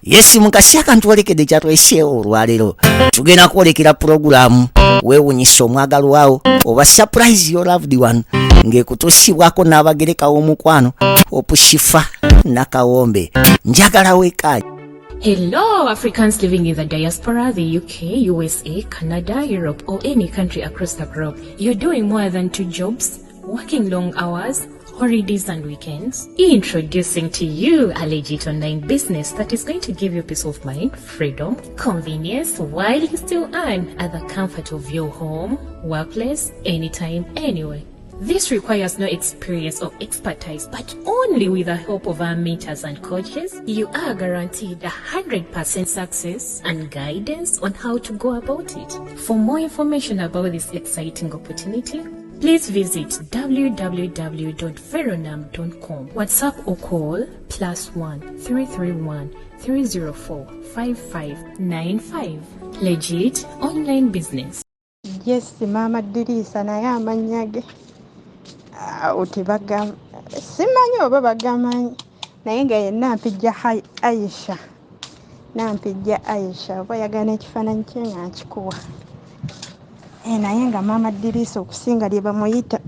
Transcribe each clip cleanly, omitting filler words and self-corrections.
Yes mukasi akantu olekedde kyatwesheewo olwaleero tugenda kwolekera puroguramu weewuunyisa omwagalwawo oba surprise your loved one ng'ekutuusibwako n'abagereka w'omukwano opushifa nakawombe njagala weekaayi. Hello, Africans living in the diaspora, the UK, USA, Canada, Europe, or any country across the globe. You're doing more than 2 jobs, working long hours, holidays and weekends. Introducing to you a legit online business that is going to give you peace of mind, freedom, convenience, while you still earn at the comfort of your home, workplace, anytime, anywhere. This requires no experience or expertise, but only with the help of our mentors and coaches, you are guaranteed 100% success and guidance on how to go about it. For more information about this exciting opportunity, please visit www.veronam.com. WhatsApp or call +1 331 304 5595. Legit online business. Yes, Mama Diriisa naye amanyage. Otibagam simanyi oba bagamanyi naye nga ye Nampijja Aisha. Nampijja Aisha oba yagana ekifaananyi kye nga nkikuwa. Naye nga Mama Diriisa okusinga lye bamuyita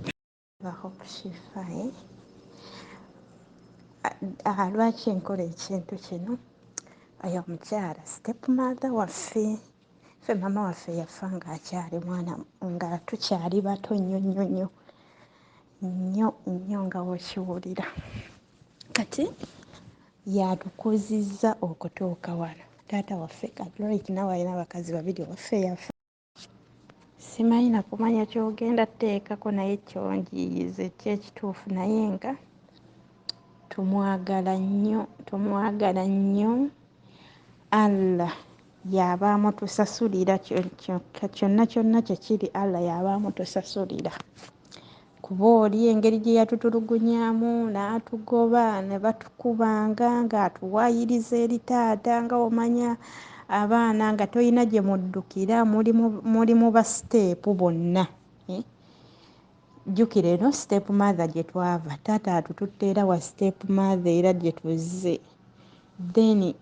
bahokushifa. Lwaki nkola ekintu kino? Oyo omukyala stepmother waffe. Ffe mama waffe yafa ng'akyali mwana nga tukyali bato nnyo nga wokiwulira. Kati yatukuzizza okutuuka wano. Taata waffe kati right now alina abakazi babiri waffe yafa. Simanyi na kumanya kyogenda teekako naye kyonjiyize kyekituufu naye nga tumwagala nnyo. Allah y'abaamu tusasulira kyonna kyekiri Allah y'abaamu tusasulira. Kuba oli engeri gye yatutulugunyaamu n'atugoba ne batukubanga ng'atuwaayiriza eri taata nga omanya abaana nga toyina gye muddukira muli mu ba siteepu bonna. Jjukira eno siteepu mother gye twava taata atututte era wa siteepu mother era gye tuzze. Then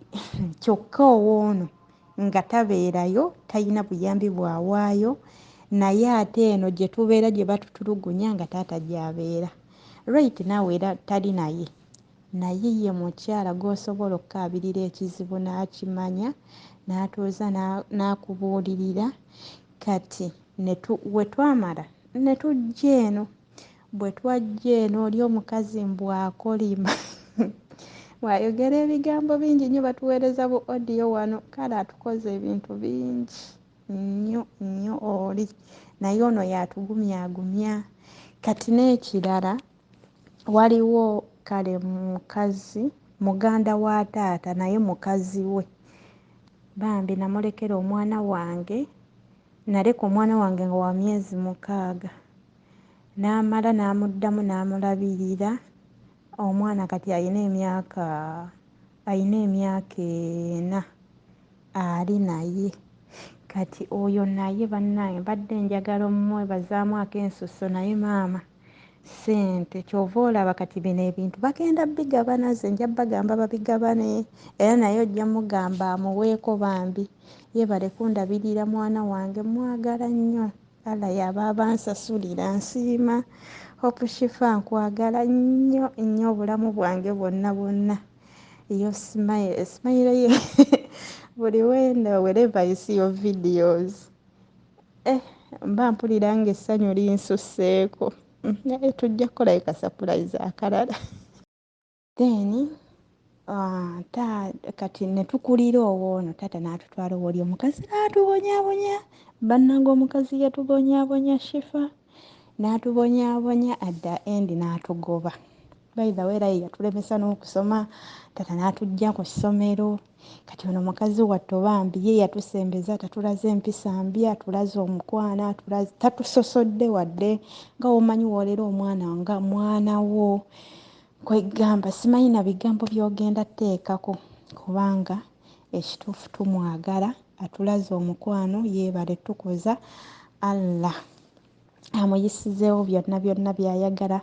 kyokka owoono nga tabeerayo talina buyambi bw'awaayo naye ate eno gye tubeera gye batutulugunya nga taata gy'abeera. Right now era tali naye ye mukyala gw'osobola okukaabirira ekizibu n'akimanya n'atuuza n'akubuulirira. Kati we twamala ne tujja eno. Bwe twajja eno oli omukazi mbw'akolima bw'ayogera ebigambo bingi nnyo batuweereza bu audio wano kale atukoze ebintu bingi nnyo oli naye ono yatugumyagumya. Kati n'ekirala waliwo kale mukazi muganda wa taata naye mukazi we bambi namulekera omwana wange naleka omwana wange nga wa myezi 6 n'amala n'amuddamu n'amulabirira omwana kati alina emyaka 4 ali naye. Kati oyo naye bannange mbadde njagala omwebazaamu ak'ensusso naye maama ssente kyova olaba kati bino ebintu bagenda bigabana ze nja bagamba babigabane era naye ojja mugamba amuweeko bambi yeebale kundabirira mwana wange mwagala nnyo. Allah yaba abansasulira nsiima opushifa nkwagala nnyo obulamu bwange bwonna. Iyo smile ye buli wenda wherever I see your videos mba mpulira ng'essanyu linsusseeko. Naye tujja kukola ka surprise akalala. Then kati ne tukulira owoono taata n'atutwala oli omukazi n'atubonyaabonya bannange omukazi yatubonyaabonya shifa n'atubonyaabonya at the end n'atugoba. By the way era yatulemesa n'okusoma taata n'atujja ku ssomero. Kati ono mukazi wattu bambi ye yatusembeza tatulaze empisa mbi atulaze omukwana tatusosodde wadde nga omanyi woolera omwana nga mwana wo kwegamba simanyi na bigambo by'ogenda teekako kubanga ekituufu tumwagala atulaze omukwano yeebale tukoza Allah amuyisizeewo byonna by'ayagala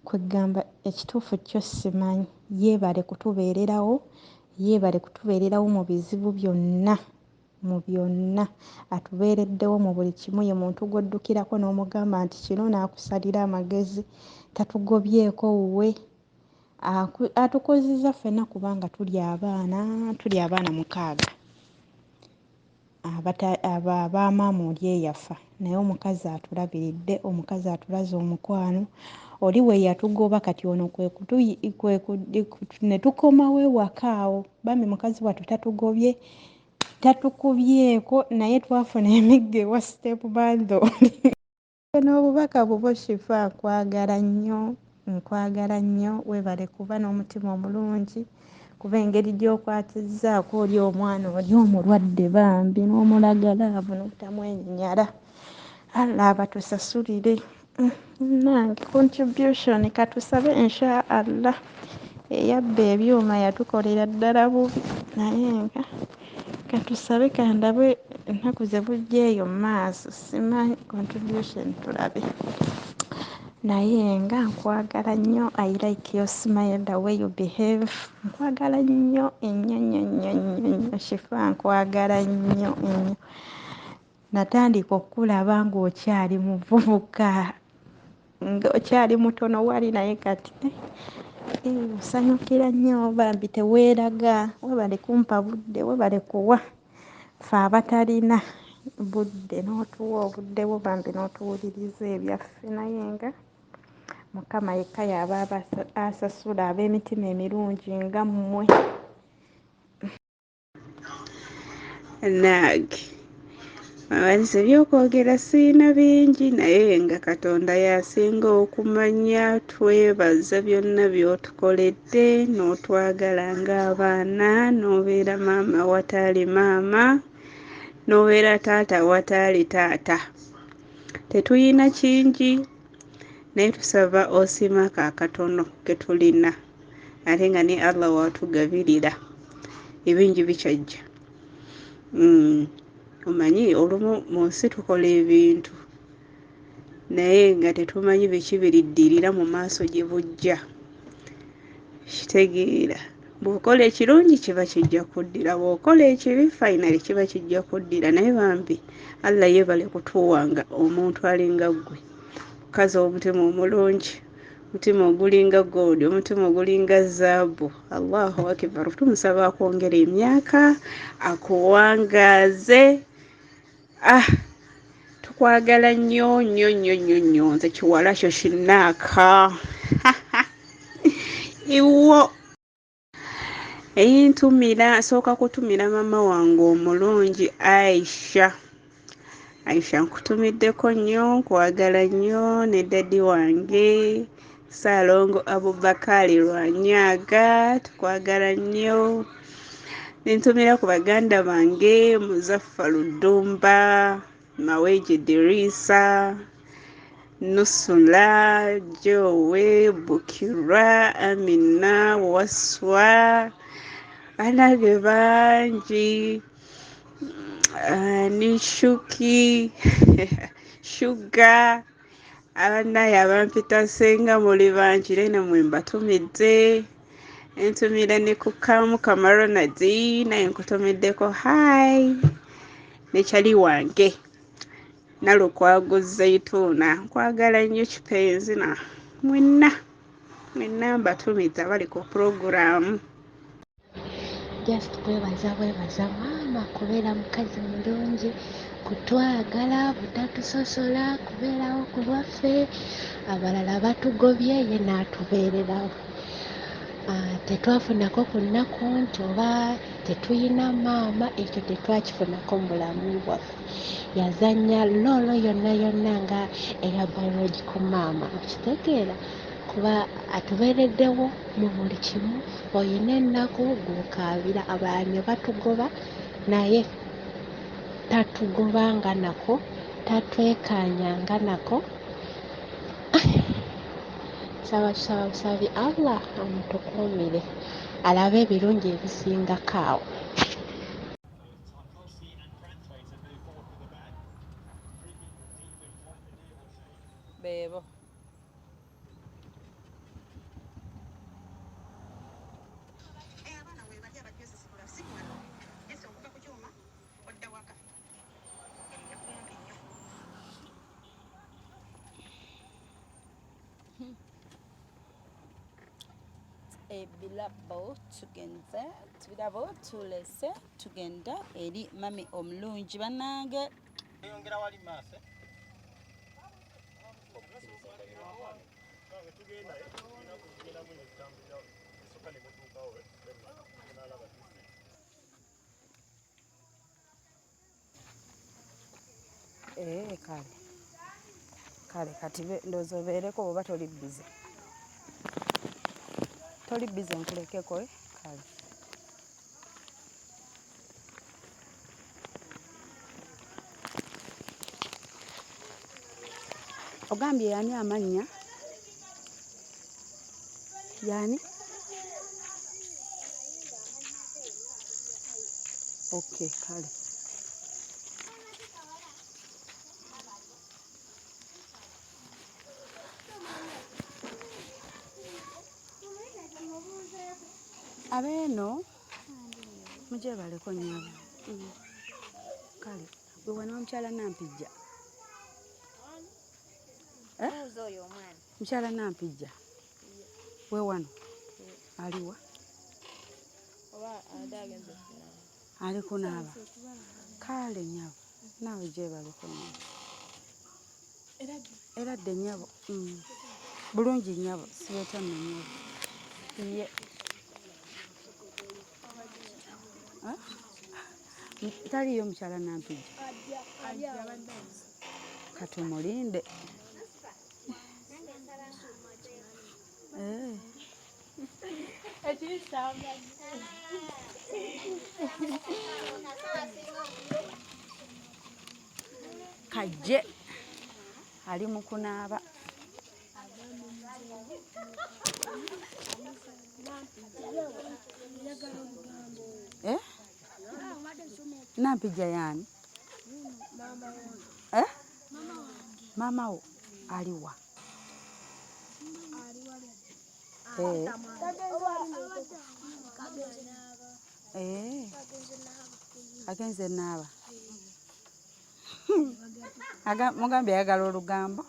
kwegamba ekituufu kyo simanyi yeebale kutubeererawo yeebale kutubeererawo mu bizibu byonna, mu byonna. Atubeereddewo mu buli kimu. Ye muntu gw'oddukirako n'omugamba nti kino n'akusalira amagezi, tatugobyeko wuwe. Atukozizza ffenna kubanga tuli abaana 6 abaamaama oli eyafa, naye omukazi atulabiridde, omukazi atulaze omukwano. Oli we yatugoba, kati ono ne tukomawo ewaka awo. Bambi mukazi wattu tatugobye, tatukubyeko, naye twafuna emiggo ewa step bando. N'obubaka bubwo Shifa, nkwagala nnyo, nkwagala nnyo, weebale kuba n'omutima omulungi, kuba engeri gy'okwatizzaako oli omwana oli omulwadde bambi n'omulagalaavu n'obutamwennyala. Allah abatusasulire. Nange contribution katusabe insha Allah. Eyabba ebyuma yatukolera ddala bubi, naye nga katusabe kandabe ennaku ze bujja eyo mu maaso, simanyi contribution tulabe. Naye nga nkwagala nnyo. I like your smile, the way you behave. Nkwagala nnyo ennyo nnyo nnyo nnyo Shifa, nkwagala nnyo ennyo. Natandika okulaba ng'okyali muvubuka, ng'okyali mutono wali, naye kati osanyukira nnyo bambi teweeraga. Weebale kumpa budde, weebale kuwa ffe abatalina budde n'otuwa obudde bwo bambi n'otuwuliriza ebyaffe. Naye nga Mukama yekka y'aba asasula ab'emitima emirungi nga mmwe. Nange abaanise ebyokwogera sirina bingi, naye nga Katonda y'asinga okumanya. Twebaza byonna by'otukoledde, n'otwagala ng'abaana, n'obeera maama awataali maama, n'obeera taata awataali taata. Tetuyina kingi, naye tusaba osiimako akatono ke tulina, ate nga ne Allah w'atugabirira ebingi bikyajja. Omanyi olumu mu nsi tukola ebintu naye nga tetumanyi biki biriddirira mu maaso gye bujja. Kitegeera, bw'okola ekirungi kiba kijja kuddira, bw'okola ekibi finally kiba kijja kuddira. Naye bambi Allah yeebale kutuwanga omuntu alinga ggwe, mukazi omutima omulungi, omutima ogulinga gold, omutima ogulinga zaabu. Allahu akbar. Tumusaba akwongera emyaka, akuwangaaze. Tukwagala nnyo nnyo nnyo nnyo nnyo. Nze kiwala kyo kinnaaka. Iwo eyintumira, nsooka kutumira mama wange omulungi Aisha. Aisha nkutumiddeko nnyo, nkwagala nnyo, ne daddy wange Salongo Abubakari Lwanyaga, tukwagala nnyo. Nentumira ku baganda bange Muzaffaru Vvumba, Maweje Diriisa, Nusula, Jowe, Bukirwa, Amina, Waswa, banange bangi, Nishuki, Sugar, abannaye abampita senga muli bangi, era mwe mbatumidde. Entumira ne ku Kamaronadi, naye nkutumiddeko hi. Ne kyali wange Nalukwago Zaituna, nkwagala nnyo kipenzi. Na mwenna mbatumiza bali ku program. Just kwebaza maama kubeera mukazi mulungi, kutwagala, butatusosola, kubeerawo ku lwaffe. Abalala batugobye, ye n'atubeererawo. Tetwafunako ku nnaku nti oba tetuyina maama, ekyo tetwakifunako mu bulamu bwaffe. Yazannya loolo yonna yonna nga eya biological maama, okitegeera, kuba atubeereddewo mu buli kimu. Oyina ennaku gw'okaabira, abalala ne batugoba, naye tatugobanga nako, tatwekaanyanga nako. Sababi Allah amutukuumire, alabe ebirungi ebisingako awo. Beebo. ebirabo tulese tugenda eri mami omulungi bannange. Kale kati ndowooza obeereko oba toli bize. Toli bize nkulekeko kale. Ogambye yani amannya? Yani? Okay, kale. Abeeno mujebaleko nnyabo. Kale gwe wano mukyala Nampijja. Mukyala Nampijja we wano aliwa? Ali kunaaba. Kale nnyabo naawe jebaleko nnyabo. Eradde nnyabo. Bulungi nnyabo sibeetanna nnyabo. Ye. Taliyo mukyala Nampijja. Katumulinde. Kajje ali mu kunaaba. Nampijja yani? Mama wo aliwa? Agenze naaba. Mugambye ayagala olugambo.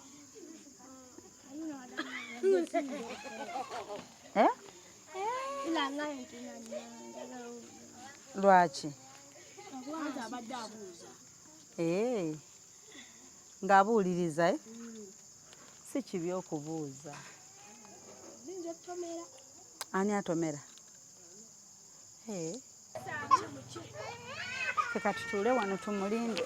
Lwaki? Ng'abuuliriza si kibi okubuuza. Ani atomera? Feka tutuule wano tumulinde.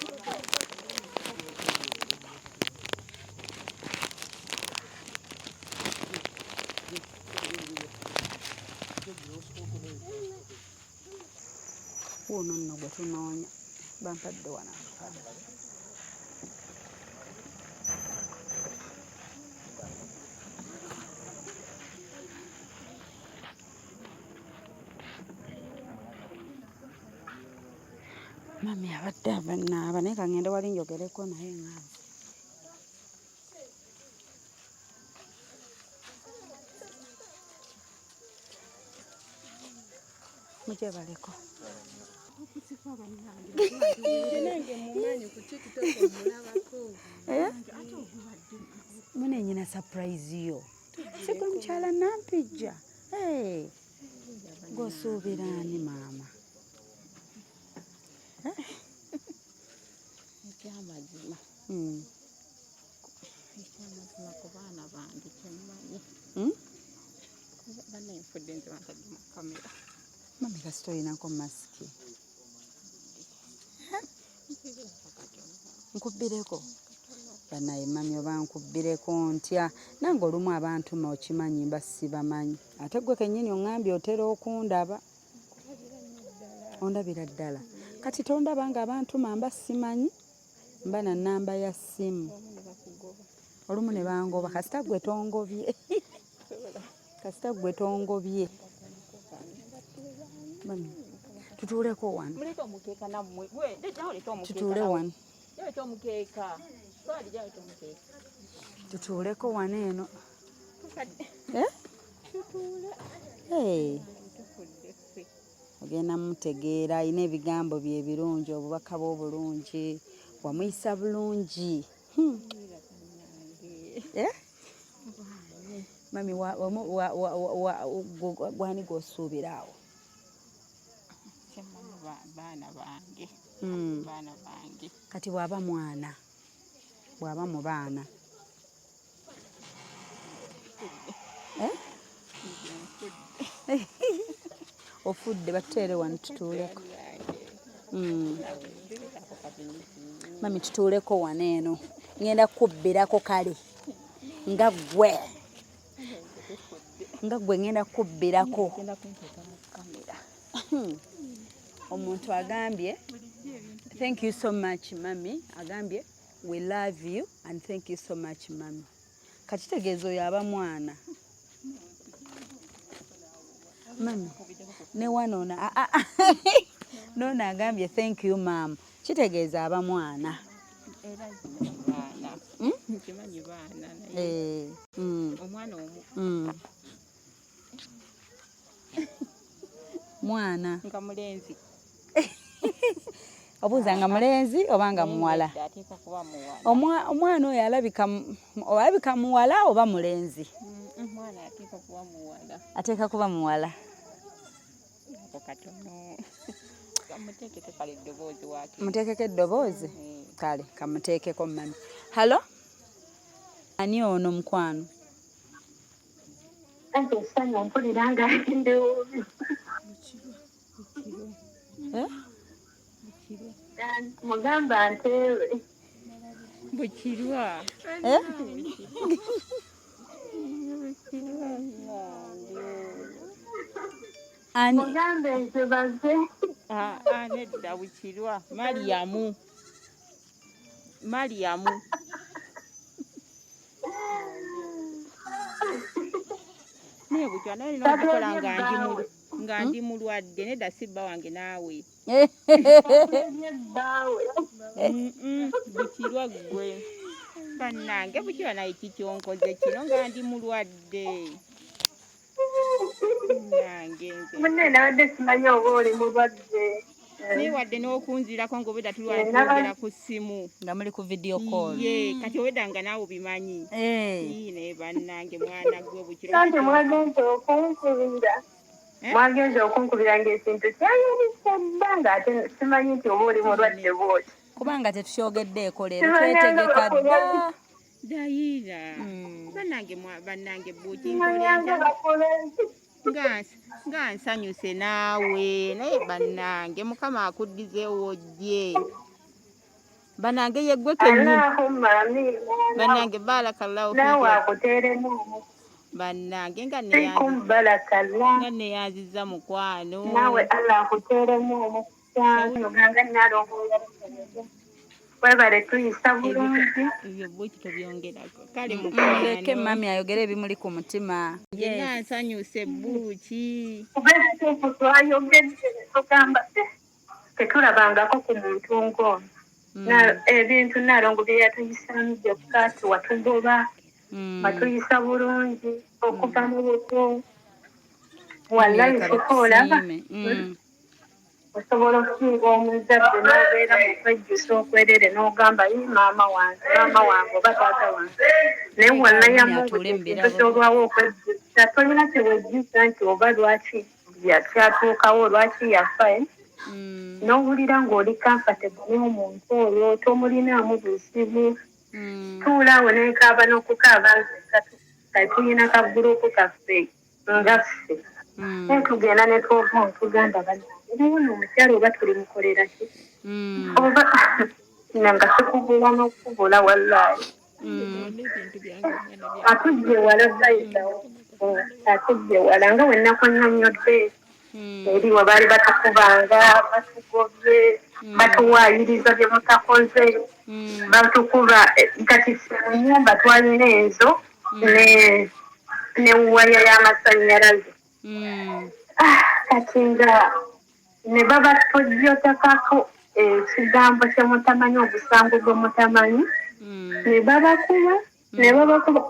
Wuuno nno gwe tunoonya bampadde wano. Mami abadde abanaaba naye kangende wali njogereko naye ngaawe. Mujebaleko. Mune nyina surprise yo. Sikwe mukyala Nampijja. Gosuubiraani maama. Ekyamazima. Ekyamazima ku baana bange kyemmanyi. Banenfudde nze bantadde mu kamera. Mami kasita olinako masiki. Nkubbireko. Banaye mami oba nkubbireko ntya. Nange olumu abantu okimanyi mba sibamanyi. Ate gwe kennyini oŋŋambye otera okundaba. Ondabira ddala. Kati tondaba ng'abantu mamba simanyi. Mba na nnamba ya ssimu. Olumu ne bangoba. Kasita gwe tongobye. Kasita gwe tongobye. Mami, tutuuleko wano. Muleka omukeeka nammwe. Gwe leta oleta omukeeka. Tutuule wano. Leta omukeeka. Twali leta omukeeka. Tutuuleko wano eno. Tutuule. Ogenda mutegeera alina ebigambo bye ebirungi, obubaka bwe obulungi, wamuyisa bulungi. mami gwani gwosuubiraawo baana bange kati bw'aba mwana bw'aba mu baana ofudde batuteere wano tutuuleko mami tutuuleko wano eno ngenda kubbirako kale nga gwe ngenda kubbirako omuntu agambye thank you so much mami agambye we love you and thank you so much mami kakitegeeza oyo aba mwana mami ne wanoona nono agambye thank you mam kitegeeza aba mwana mwana nga mulenzi obuuza nga mulenzi oba nga muwala omwana oyo alabika muwala oba mulenzi ateeka kuba muwala muteekeko eddoboozi kale kamuteekeko mami halo ani ono mukwano mugamba ntewe Bukirwa ani mugambe nzebaze nedda Bukirwa Mariamu naye Bukirwa naye olina okukola nga ndi mulwadde nedda sibba wange naawe Bukirwa gwe bannange Bukirwa naye kikyonkoze kino nga ndi mulwadde nange nze munne nabadde simanyi oba oli mulwadde naye wadde n'okunzirako ng'obwedda tulwala ku ssimu nga muli ku video call ye kati obwedda nga naawe obimanyi naye bannange mwana gwe Bukirwa santi mwagenze okunkubira ng'ekintu kyayinisa dda ng'ate simanyi nti oba oli mulwadde bwoti kubanga tetukyogeddeeko leero twetegeka dda dayira bannange bukinkolenga nga nsanyuse naawe naye bannange Mukama akuddizeewo ojje bannange yeggwe bannange barakallahu naawe akuteeremu bannange nga neyanziza mukwano naawe Allah akuteeremu omukisa nalongoya webale tuyisa bulungi ebyo bweki tobyongerako kale leke mami ayogere ebimuli ku mutima nga nsanyuse buuki kubekituufu twayogedde tugamba tetulabangako ku muntu ng'ono ebintu nalongo bye yatuyisamu byokka tiwatugoba watuyisa bulungi okuva mu buto wallahi tukoolaba osobola okusinga omuzadde n'obeera mu kwejjusa okwerere n'ogamba ye maama wange oba taata wange naye wallahi amuekintu kyolwawo okwejjusa tolina kyewejjusa nti oba lwaki kyatuukawo lwaki yafa n'owulira ng'oli comfortable n'omuntu oyo tomulinaamu buzibu tuulaawo nenkaaba n'okukaaba nze tulina kagurupu kaffe nga ffe netugenda netugamba banaye omukyalo oba tuli mukolera ki oba nga tukubula n'okubula wallahi atujje wala zayidawo atujje wala nga wennakonnyonnyodde eri we baali batukubanga batugobye batuwaayiriza bye mutakoze batukuba kati ennyumba twalina ezo ne waya y'amasannyalaze kati nga ne baba tojjotakako ekigambo kyemutamanyi obusango gwe mutamanyi ne babakuba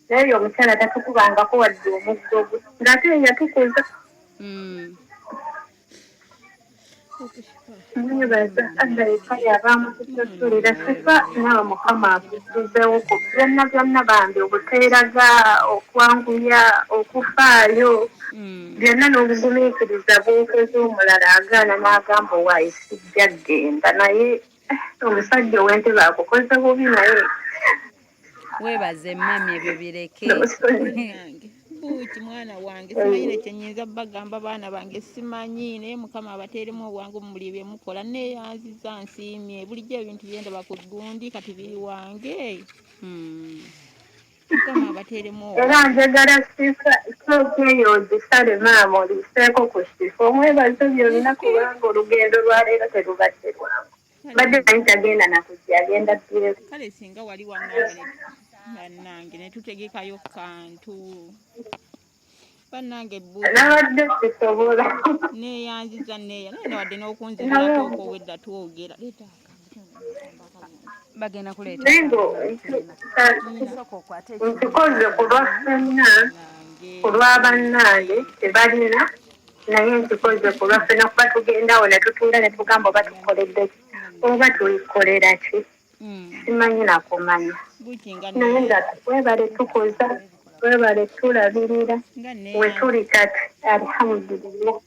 naye omukyala tatukubangako wadde omuggo gwe ng'ate yatukuza mwebaza Amerika yabamu kutusulira sifa nawe mukama akuzizeewo ku byonna byonna bambi obuteeraga okwanguya okufaayo byonna n'obugumiikiriza bw'okoze omulala agaana n'agamba owaayi sijja genda naye omusajja ow'entebe akukoze bubi naye weebaze mami ebyo bireke buuki mwana wange simanyire kyenyinza bagamba baana bange simanyi naye mukama abateeremu obwangu muli bye mukola neeyanziza nsiimye bulijjo ebintu byendaba ku gundi kati biri wange mukama abateeremu era njagala sifa kyokeeyo ogisale maama oliseeko ku sifa omwebaze byonna kubanga olugendo lwaleero terubadde lwangu badde manyi tagenda nakujja agenda ddire kale singa wali wangamba bannange ne tutegekayo kantu bannange nabadde sisobola neeyanziza naye nawadde n'okunzibirako okowedda twogera bagenda kuleeta nkikoze ku lwa ffenna ku lwa bannange tebalina naye nkikoze ku lwa ffenna kuba tugendawo ne tutuula ne tugamba oba tukoledde oba tulikolera ki simanyi nakumanya naye nga webale tukoza webale tulabirira we tuli kati alhamdulillah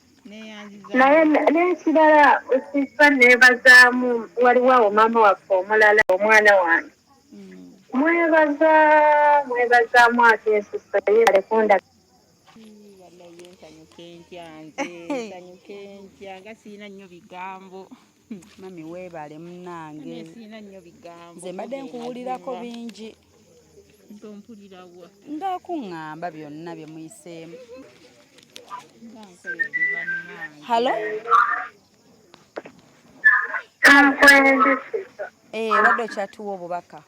naye n'ekirala sifa neebazaamu waliwo awo maama waffe omulala omwana wange mwebazaamu akeesusa yebale kunda nsanyuke ntya nga siina nnyo bigambo mami weebale munnange siina nnyo bigambo nze mbadde nkuwulirako bingi ntompulirawa ngaakuŋŋamba byonna bye muyiseemu halo obadde okyatuwa obubaka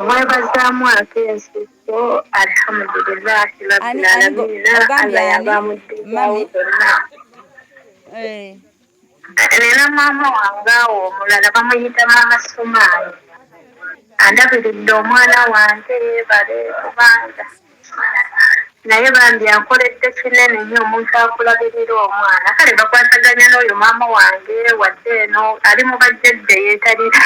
mwebazaamu akeesuso alhamdulillahi rabbil alamina allah yabamuddizawo zonna nina maama wange awo omulala bamuyita maama Sumaali andabiridde omwana wange yeebale kubanga naye bambi ankoledde kinene nnyo omuntu akulabirira omwana kale bakwasaganya n'oyo maama wange wadde eno ali mu bajjajja yeetalira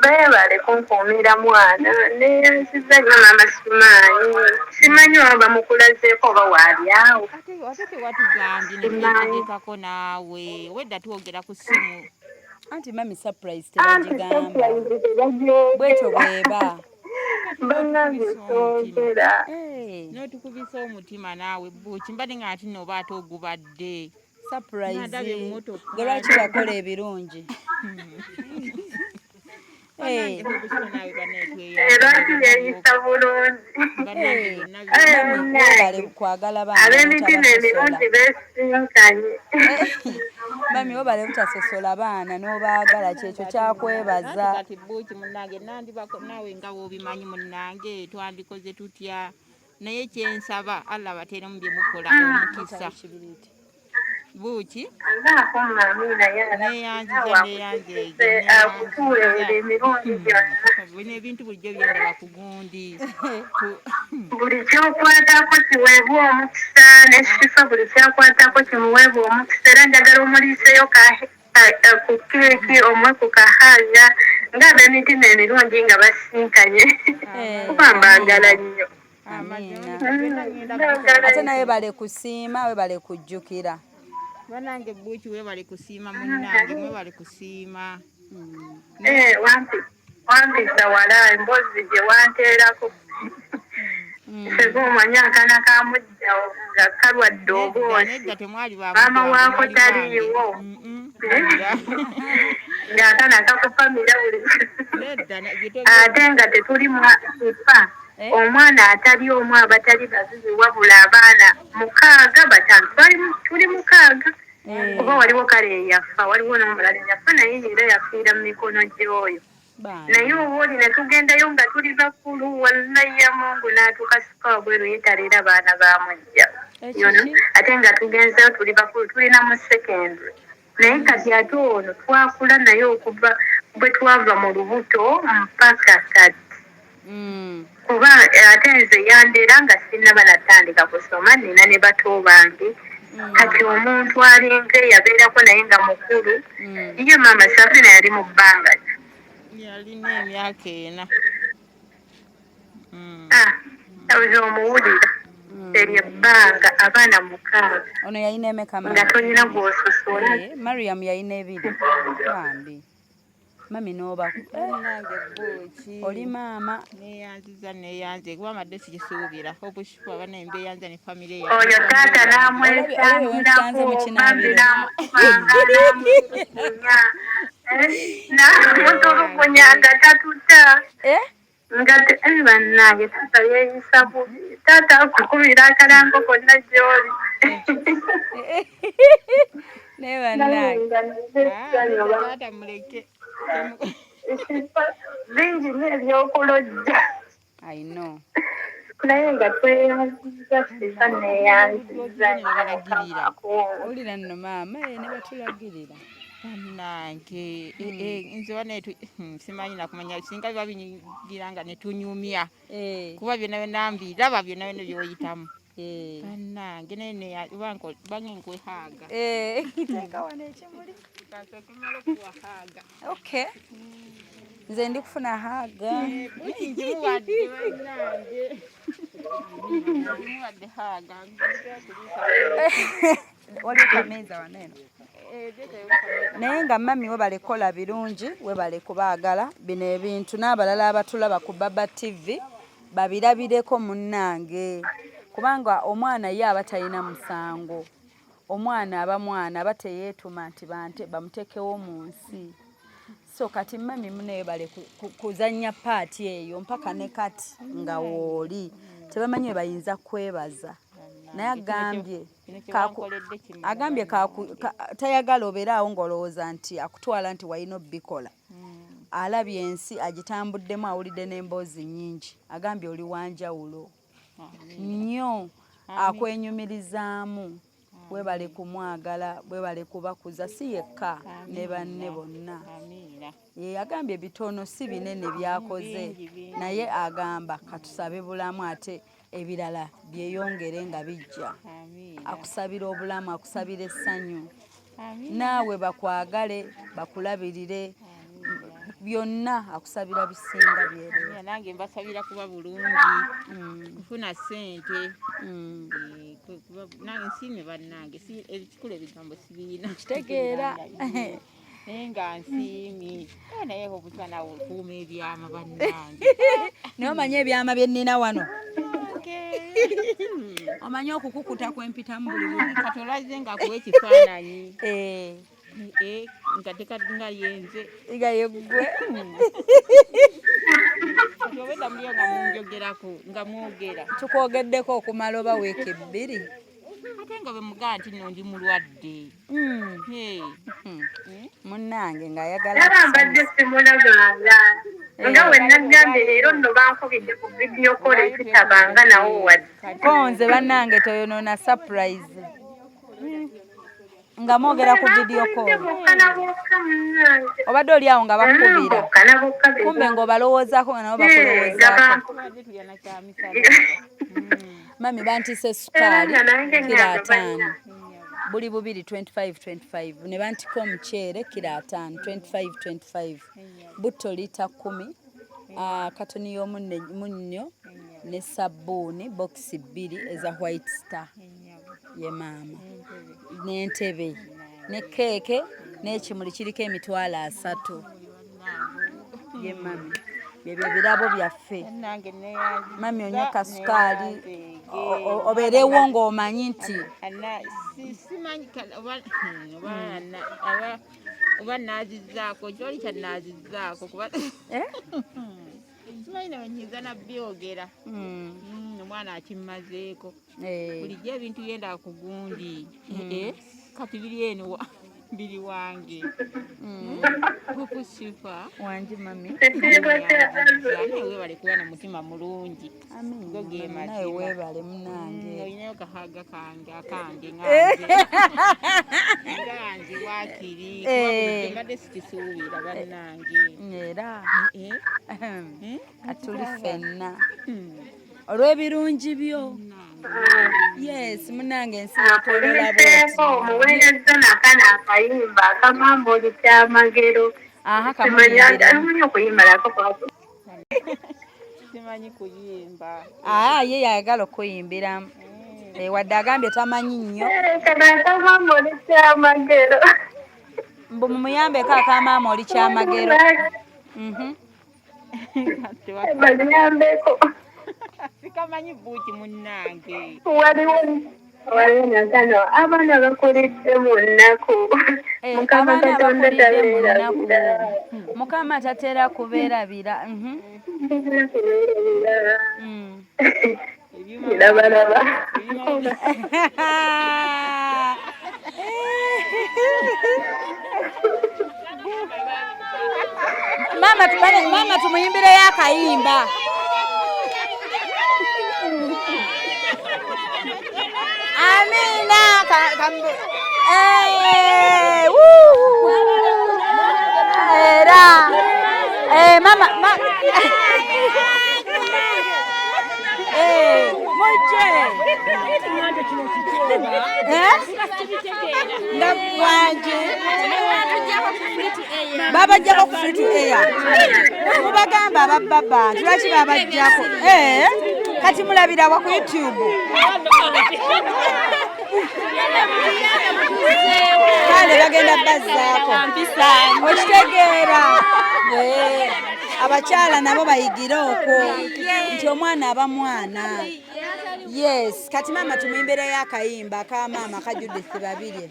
beebale kunkuumira mwana neyanziza nnyo maama Sumaali simanyi oba bamukulazeeko oba waali awo ate tewatugambye netwetegekako naawe wedda twogera ku ssimu anti mami surprise tebagigamba bwetyo bweba n'otukubisa omutima naawe buuki mbadde nga ati nooba ate ogubadde surprise nga lwaki bakola ebirungi lwaki yeeyisa bulungi webale kwagala baana ab'emitima emirungi beesinkanye mami webale butasosola baana n'obaagala kyekyo kyakwebaza kati buuki munnange nandibako naawe nga woobimanyi munnange twandikoze tutya naye kyensaba allah bateeremu bye mukola omukisa buuki bino ebintu bulijjo byendaba ku gundi buli kyokwatako kiweebwa omukisa nekifa buli kyakwatako kimuweebwa omukisa era njagala omuliiseyo ku keeki omwe ku kahanga ng'ab'emitima emirungi nga basinkanye kuba mbagala nnyo ate naye bale kusiima webale kujjukira banange buuki webale kusiima munnange mwebale kusiima wampisa wala emboozi gye wanteerako segoomanya akaana ka mujjawo nga kalwadde obwosi maama waako taliiwo ng'akaana kakupamira buli ate nga tetuli mwifa omwana atali omu abatali bazizi wabula abaana 6 batano tuli 6 kuba waliwo kale eyafa waliwo n'omulala eyafa naye era yafiira mu mikono gy'oyo naye owooli ne tugendayo nga tuli bakulu wallahi ya mungu n'atukasuka wabweru yetalera baana bamujja ate nga tugenzeyo tuli bakulu tulina mu secondary naye kati ate ono twakula naye okuva bwe twava mu lubuto mpaka kati kuba ate nze yandera nga sinnaba natandika kusoma nina ne bato bange kati omuntu alinga yabeerako naye nga mukulu ye maama Safina yali mu bbanga yalina emyaka 4 ozo omuwulira eryo ebbanga abaana 6 ono yalina emeka nga tolina gw'osusula Mariam yalina 2 bambi mami n'oba nange booki oli maama neyanze kuba amadde sikisuubira obushifu abana embeeyanza ne famire oyo taata n'amwesangirako bambi n'amukubanga n'amutulugunya n'amutulugunya nga tatuta nga bannange taata yeeyisa bubi taata akukubira akalango konna gy'oli ne bannange taata muleke bingi n'ebyokulojja I know naye nga tweyanziza sisa neyanziza olira nno maama ne batulagirira bannange nze waneetu simanyi nakumanya singa biba binyigira nga netunyumya kuba byonna byonna mbiraba byonna byonna byoyitamu bannange bange nkwehaaga teeka wano ekimuli okay nze ndi kufuna haaga njimuwadde bannange njimuwadde haaga waliwo kameeza wano eno naye nga mami webale kola birungi webale kubaagala bino ebintu n'abalala abatulaba ku Baba TV babirabireko munnange kubanga omwana ye aba talina musango omwana aba mwana aba teyeetuma nti bante bamutekewo mu nsi so kati mami muneyo bale kuzanya paati eyo mpaka ne kati nga wooli tebamanyi we bayinza kwebaza naye agambye tayagala obeera awo ng'olowooza nti akutwala nti walina obbikola alabye ensi agitambuddemu awulidde n'emboozi nnyingi agambye oli wanjawulo nnyo akwenyumirizaamu webale kumwagala webale kubakuza si yekka ne banne bonna agambye bitono si binene byakoze naye agamba katusabe bulamu ate ebirala byeyongere nga bijja akusabira obulamu akusabira essanyu naawe bakwagale bakulabirire byonna akusabira bisinga byerera nange mbasabira kuba bulungi kufuna ssente nange nsiimye bannange ekikulu ebigambo sibiina kitegeera naye nga nsiimye naye obutwana okuuma ebyama bannange naye omanye ebyama bye nnina wano omanye okukukuta kwempitamu buli bumu kati olaze nga kuwa ekifaananyi nga tekadinga yenze iga yeggwe kati obedda mulio nga munjogerako nga mwogera tukwogeddeko okumala oba weeka 2 ate nga bwe mugaa nti nno ndi mulwadde munnange ng'ayagala naba mbadde simulabanga nga we nagambye leero nno bankubidde ku vidiyo kola ezitabanga nawo wadde konze bannange toyonoona surprise nga mwogera ku vidiyo kola obadde oli awo nga bakubira kumbe ng'obalowoozaako nga nabo bakulowoozaako mami bantise sukaali kira 5 buli bubiri 25 ne bantiko omuceere kira 5 25 butto lita 10 katoni y'omunnyo ne sabbuuni bokisi 2 eza white star ye maama n'entebe ne keeke n'ekimuli kiriko emitwalo 3 ye mami byebyo birabo byaffe mami onywa kasukaali obeerewo ng'omanyi nti simanyi oba naazizaako kyoli kyanaazizaako kuba simanyi nawe nyinza nabyogera omwana akimmazeeko bulijjo ebintu yenda ku gundi kati biri eno bili wange kukusifa wanji mami nawe bali kuba na mutima mulungi nawe weebale munange olinayo kahaga kange akange nganze wakiri mbadde sikisuubira bannange era atuli ffenna olw'ebirungi byo yes munange ensi yatolera omuweereza nakana akayimba akamamba oli kyamagero simanyi okuyimba nako simanyi kuyimba ye yayagala okuyimbira wadde agambye tamanyi nnyo kana akamamba oli kyamagero mbu mumuyambeko akamaama oli kyamagero baliyambeko sikamanyi buuki munnange waliwo nakano abaana bakulidde mu nnaku mukama katonda tabeerabira mukama tatera kubeerabira labalaba mama tumuyimbire yakayimba amina era mama babajjako ku free to air mubagamba abababa tulaki babajjako kati mulabira wa ku YouTube kale bagenda bazzaako okitegeera abakyala nabo bayigire okwo nti omwana aba mwana yes kati mama tumuyimbire akayimba ka mama ka Judith babirye.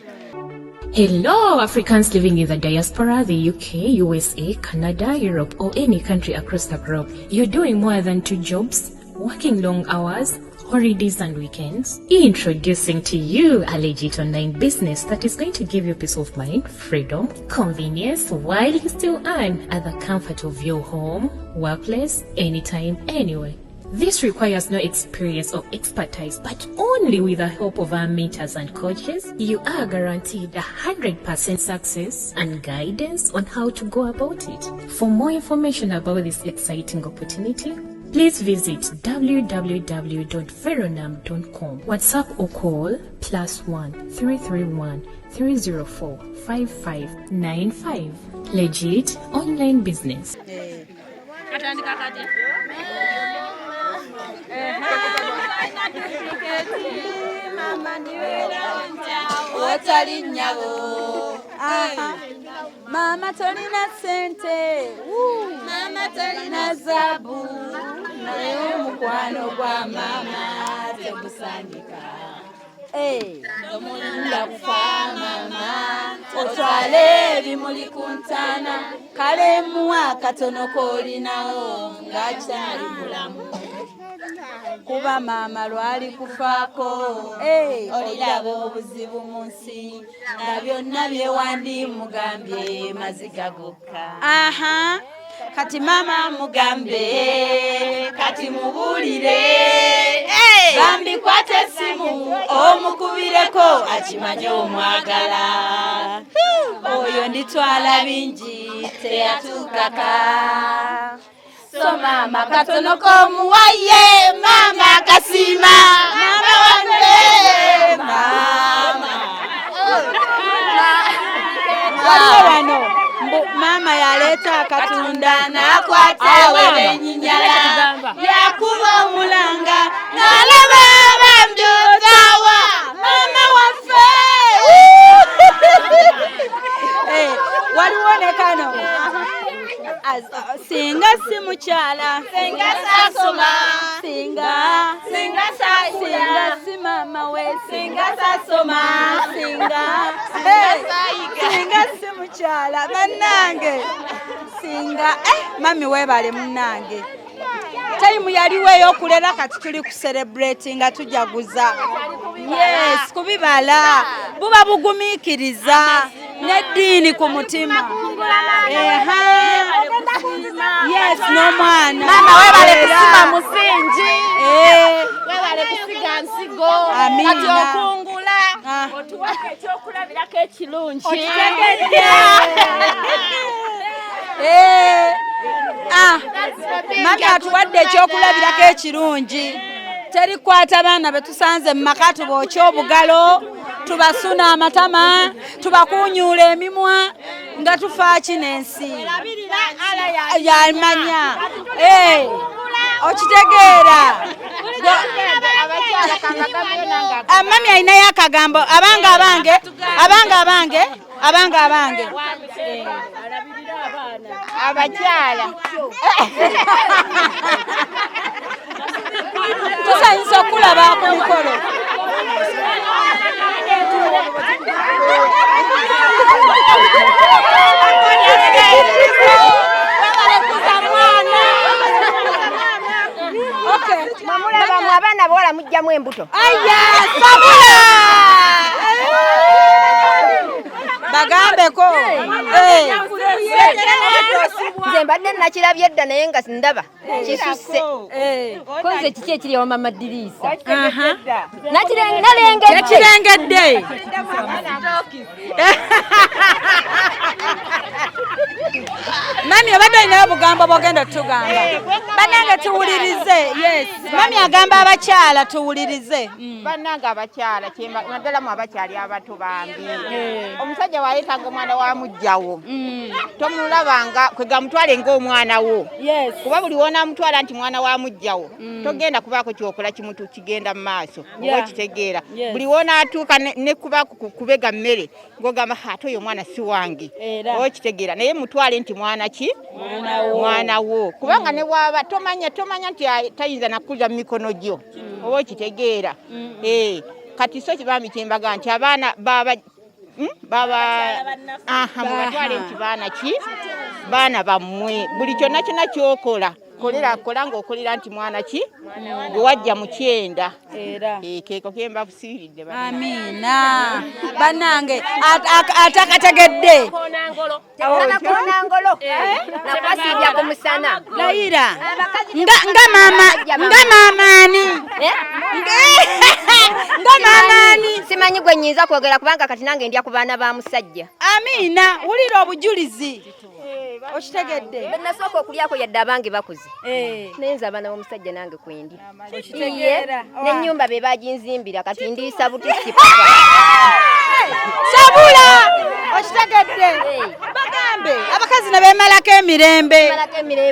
Hello, Africans living in the diaspora, the UK, USA, Canada, Europe, or any country across the globe. You're doing more than 2 jobs, working long hours, holidays and weekends. Introducing to you a legit online business that is going to give you peace of mind, freedom, convenience, while you still earn at the comfort of your home, workplace, anytime, anywhere. This requires no experience or expertise, but only with the help of our mentors and coaches, you are guaranteed 100% success and guidance on how to go about it. For more information about this exciting opportunity, please visit www.veronam.com. WhatsApp or call +1 331 304 5595. Legit online business. Mama tolina sente, mama tolina zabu, naye omukwano gwa mama tegusangika. Tomulunda kufa mama, otwale ebimuli ku ntana, kale muwa katono koolinawo ng'akyali mulamu. Kuba mama lwali kufaako oliraba obuzibu mu nsi nga byonna byewandi mugambye maziga gokka. Kati mama mugambe kati mubuulire bambi kwate essimu omukubireko akimanye omwagala oyo nditwala bingi teyatuukaka. So mama katono komuwaye mama kasima mama wange mama wano mama yaleta akatunda nakwata wele nyinyala yakuba omulanga nalaba bamdotawa mama waffe waliwonekano singa si mukyala singa sasoma singa si mama we singa sasoma singa si mukyala bannange singa mami webale munnange time yaliwo ey'okulera kati tuli ku celebrate nga tujaguza yes kubibala buba bugumiikiriza Neddiini ku mutima. Yes, n'omwana. Mama weebale kusima musingi. Weebale kusiga nsigo. Kati okungula. Otuwako ekyokulabirako ekirungi. Okitegedde. Mami atuwadde ekyokulabirako ekirungi. Terikwata baana be tusanze mu maka tubookya obugalo, tubasuna amatama, tubakuunyuula emimwa nga tufa kinensi. Yamanya. Okitegeera. Mami ayinayo akagambo abange. Abakyala. Tusanyusa okulaba ku mikolo. Mamulaba mu abaana bawala mujjamu embuto. Sabula! Bagambeko. Nze mbadde nakirabye edda naye nga ndaba kisusse. Koze kiki ekiri awo mama Diriisa? Nakirengedde. Mami obadde olinayo obugambo bw'ogenda tutugamba. Bannange tuwulirize. Yes. Mami agamba abakyala tuwulirize. Bannange abakyala naddala mu abakyali abato bambi. Omusajja waleetanga omwana wa mujjawo. Tomulabanga kwega mutwale ng'omwana wo. Kuba buli wonaamutwala nti mwana wa mujjawo togenda kubaako kyokola kimutu kigenda mu maaso oba kitegeera. Buli wonaatuuka ne kubaako kubega mmere ng'ogamba ate oyo omwana si wange oba kitegeera naye mutwale nti mwana ki mwana wo kubanga ne bwaba tomanya nti tayinza nakuza mu mikono gyo oba kitegeera. Kati so kibambi kyembaga nti abaana mubatwale nti baana bammwe buli kyonna kyokola kola ng'okolera nti mwana ki gwe wajja mu kyenda. Keeko kemba busiiridde. Amiina. Bannange atakategedde. Konangolo. Nakwasiibya ku musana. Layira. Nga maamaani. Nga maamaani. Simanyi gwe nnyinza kwogera kubanga kati nange ndya ku baana ba musajja. Amiina. Wulira obujulizi. Okitegedde. Nasooka okulyako yadde abange bakuze. Naye nze abaana b'omusajja nange kwendi. N'ennyumba be baginzimbira kati ndiisa butissi papa. Sabula! Okitegedde. Bagambe abakazi ne beemalako emirembe.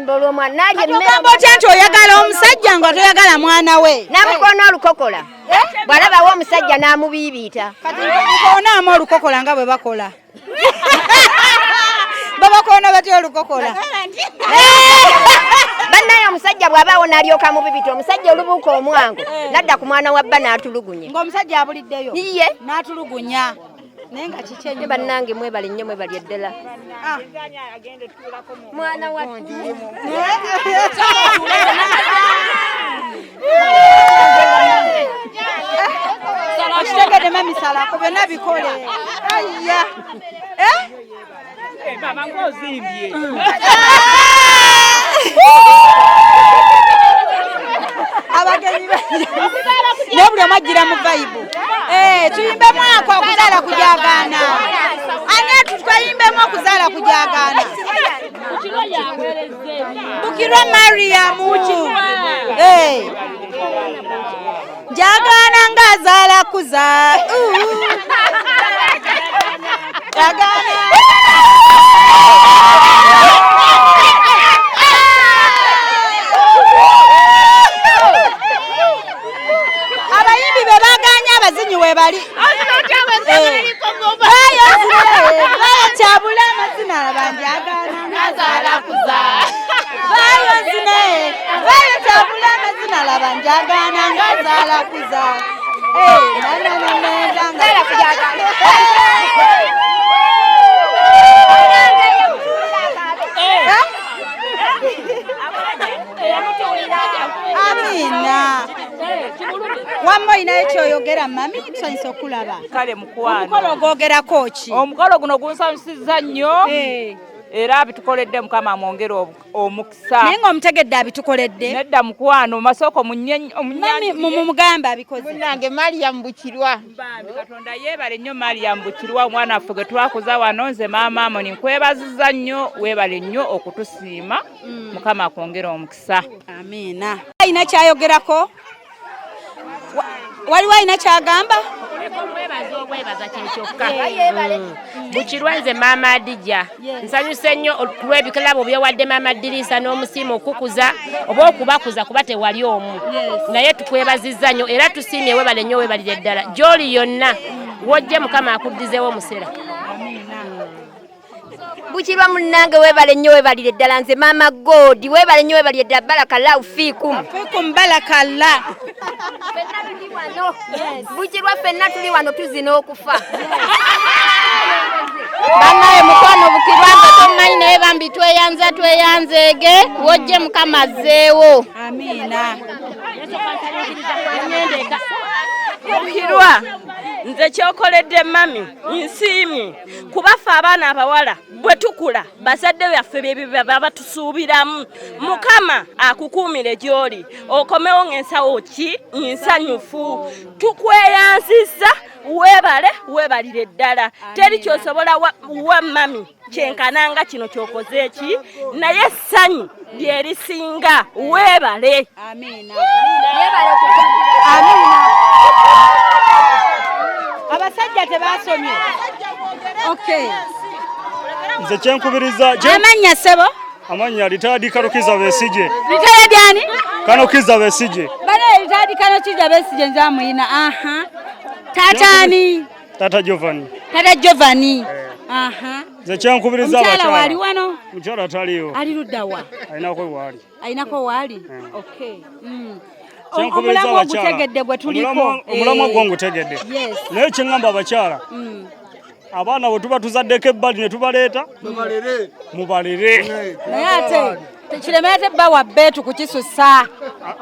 Olw'omwana nalye emmere. Ogamba otya nti oyagala omusajja nga toyagala mwana we. Namukoona olukokola. Bw'alabawo omusajja n'amubiibiita. Kati mukoonaamu olukokola nga bwe bakola. Babakoona batya olukokola. Bannaye omusajja bw'abaawo n'alyoka mubibita omusajja olubuuka omwango nadda ku mwana wa bba n'atulugunya. Ng'omusajja abuliddeyo. Iye. N'atulugunya. Naye nga kiki ennyo. Bannange mwebale nnyo mwebali eddala. Mwana wa okitegedde mami salako byonna bikole. Ayya. Mama ngozimbye. Abagenyi ne buli omu ajjira mu vayibu. Tuyimbemu ako okuzaala kujagaana. Ani twayimbemu okuzaala kujagaana. Bukirwa Mariam. Jagaana ng'azaala kuza. Jagaana. Abayimbi be baganya abazinyi we bali. Kyabula amazina banjagaana ng'azaala kuza. Kyabula amazina labanjagaana ng'azaala kuza. Amiina. Wamma olinayo kyoyogera mami? Ami tusanyisa okulaba. Kale mukwano. Omukolo gwogerako ki? Omukolo guno gunsanyusiza nnyo. Era bitukoledde Mukama amwongere omukisa. Naye ng'omutegedde abitukoledde? Nedda mukwano masoko mumugamba abikoze. Nange Mariam Bukirwa. Katonda yeebale nnyo Mariam Bukirwa omwana waffe gwe twakuza wano nze maama Amoni nkwebaziza nnyo weebale nnyo okutusiima. Mukama akwongere omukisa. Amiina. Alina kyayogerako? Waliwo alina kyagamba? Okwebaza kyekyokka. Bukirwa nze maama Adija. Nsanyuse nnyo olw'ebikirabo byewadde maama Diriisa n'omusiima okukuza oba okubakuza kuba tewali omu. Naye tukwebazizza nnyo era tusiimye weebale nnyo weebalire ddala. Gy'oli yonna wojje Mukama akuddizeewo musera. Bukirwa munnange weebale nnyo weebalire ddala nze maama Godi weebale nnyo weebalire ddala barakallahu fiikum. Fiikum barakallah. Bukirwa ffenna tuli wano tuzina okufa. Bannaye mukwano Bukirwa nze tomanyi naye bambi tweyanzeege wojje Mukama azzeewo. Amiina. Bukirwa nze kyokoledde mami nsiimye kubaffe abaana abawala bwe tukula bazadde byaffe bye batusuubiramu. Mukama akukuumire gy'oli okomewo ng'ensawo ki nsanyufu. Tukweyanzizza weebalire ddala. Teri kyosobola wa mami kyenkananga kino kyokoze eki naye essanyu lyerisinga weebale. Amiina. Abasajja tebasomye. Okay. Nze kyenkubiriza amannya ssebo? Amannya litaadi Kanokiza Besigye. Litaadi ani? Kanokiza Besigye. Bale litaadi Kanokiza Besigye nze amuyina. Aha. Tatani? Tata Giovanni. Tata Giovanni. Aha. Nze kyenkubiriza abakyala. Omukyala wali wano? Mukyala taliyo. Ali ludda wa? Ayinako waali. Ayinako waali? Okay. Kyenkubiriza abakyala. Omulamwa gwe tuliko. Omulamwa gwo ngutegedde. Yes. Naye kyeŋŋamba abakyala. Abaana bwe tuba tuzaddeko ebbali ne tubaleeta mubalere. Naye ate tekiremete bba wabbeetu kukisusa.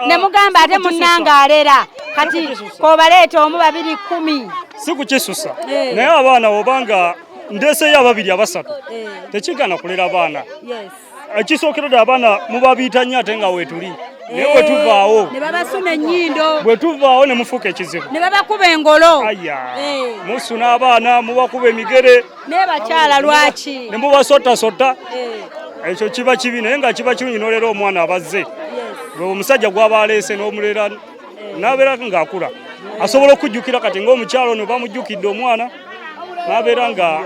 Ne mugamba ate munnange alera kati kobaleeta omu babiri 10. Si kukisusa. Naye abaana obanga ndeeseyo ababiri abasatu tekigana kulera abaana. Ekisookera ddala abaana mubabiita nnyo ate nga weetuli. Naye bwe tuvaawo ne babasuna ennyindo. Bwe tuvaawo ne mufuuka ekizibu. Ne babakuba engolo. Musuna abaana mubakuba emigere. Ne bakyala lwaki? Ne mubasottasota. Ekyo kiba kibi naye nga kiba kirungi n'olera omwana abazze. Omusajja gw'aba aleese n'omulera n'abeera ng'akula. Asobola okujjukira kati ng'omukyalo ono bamujjukidde omwana n'abeera nga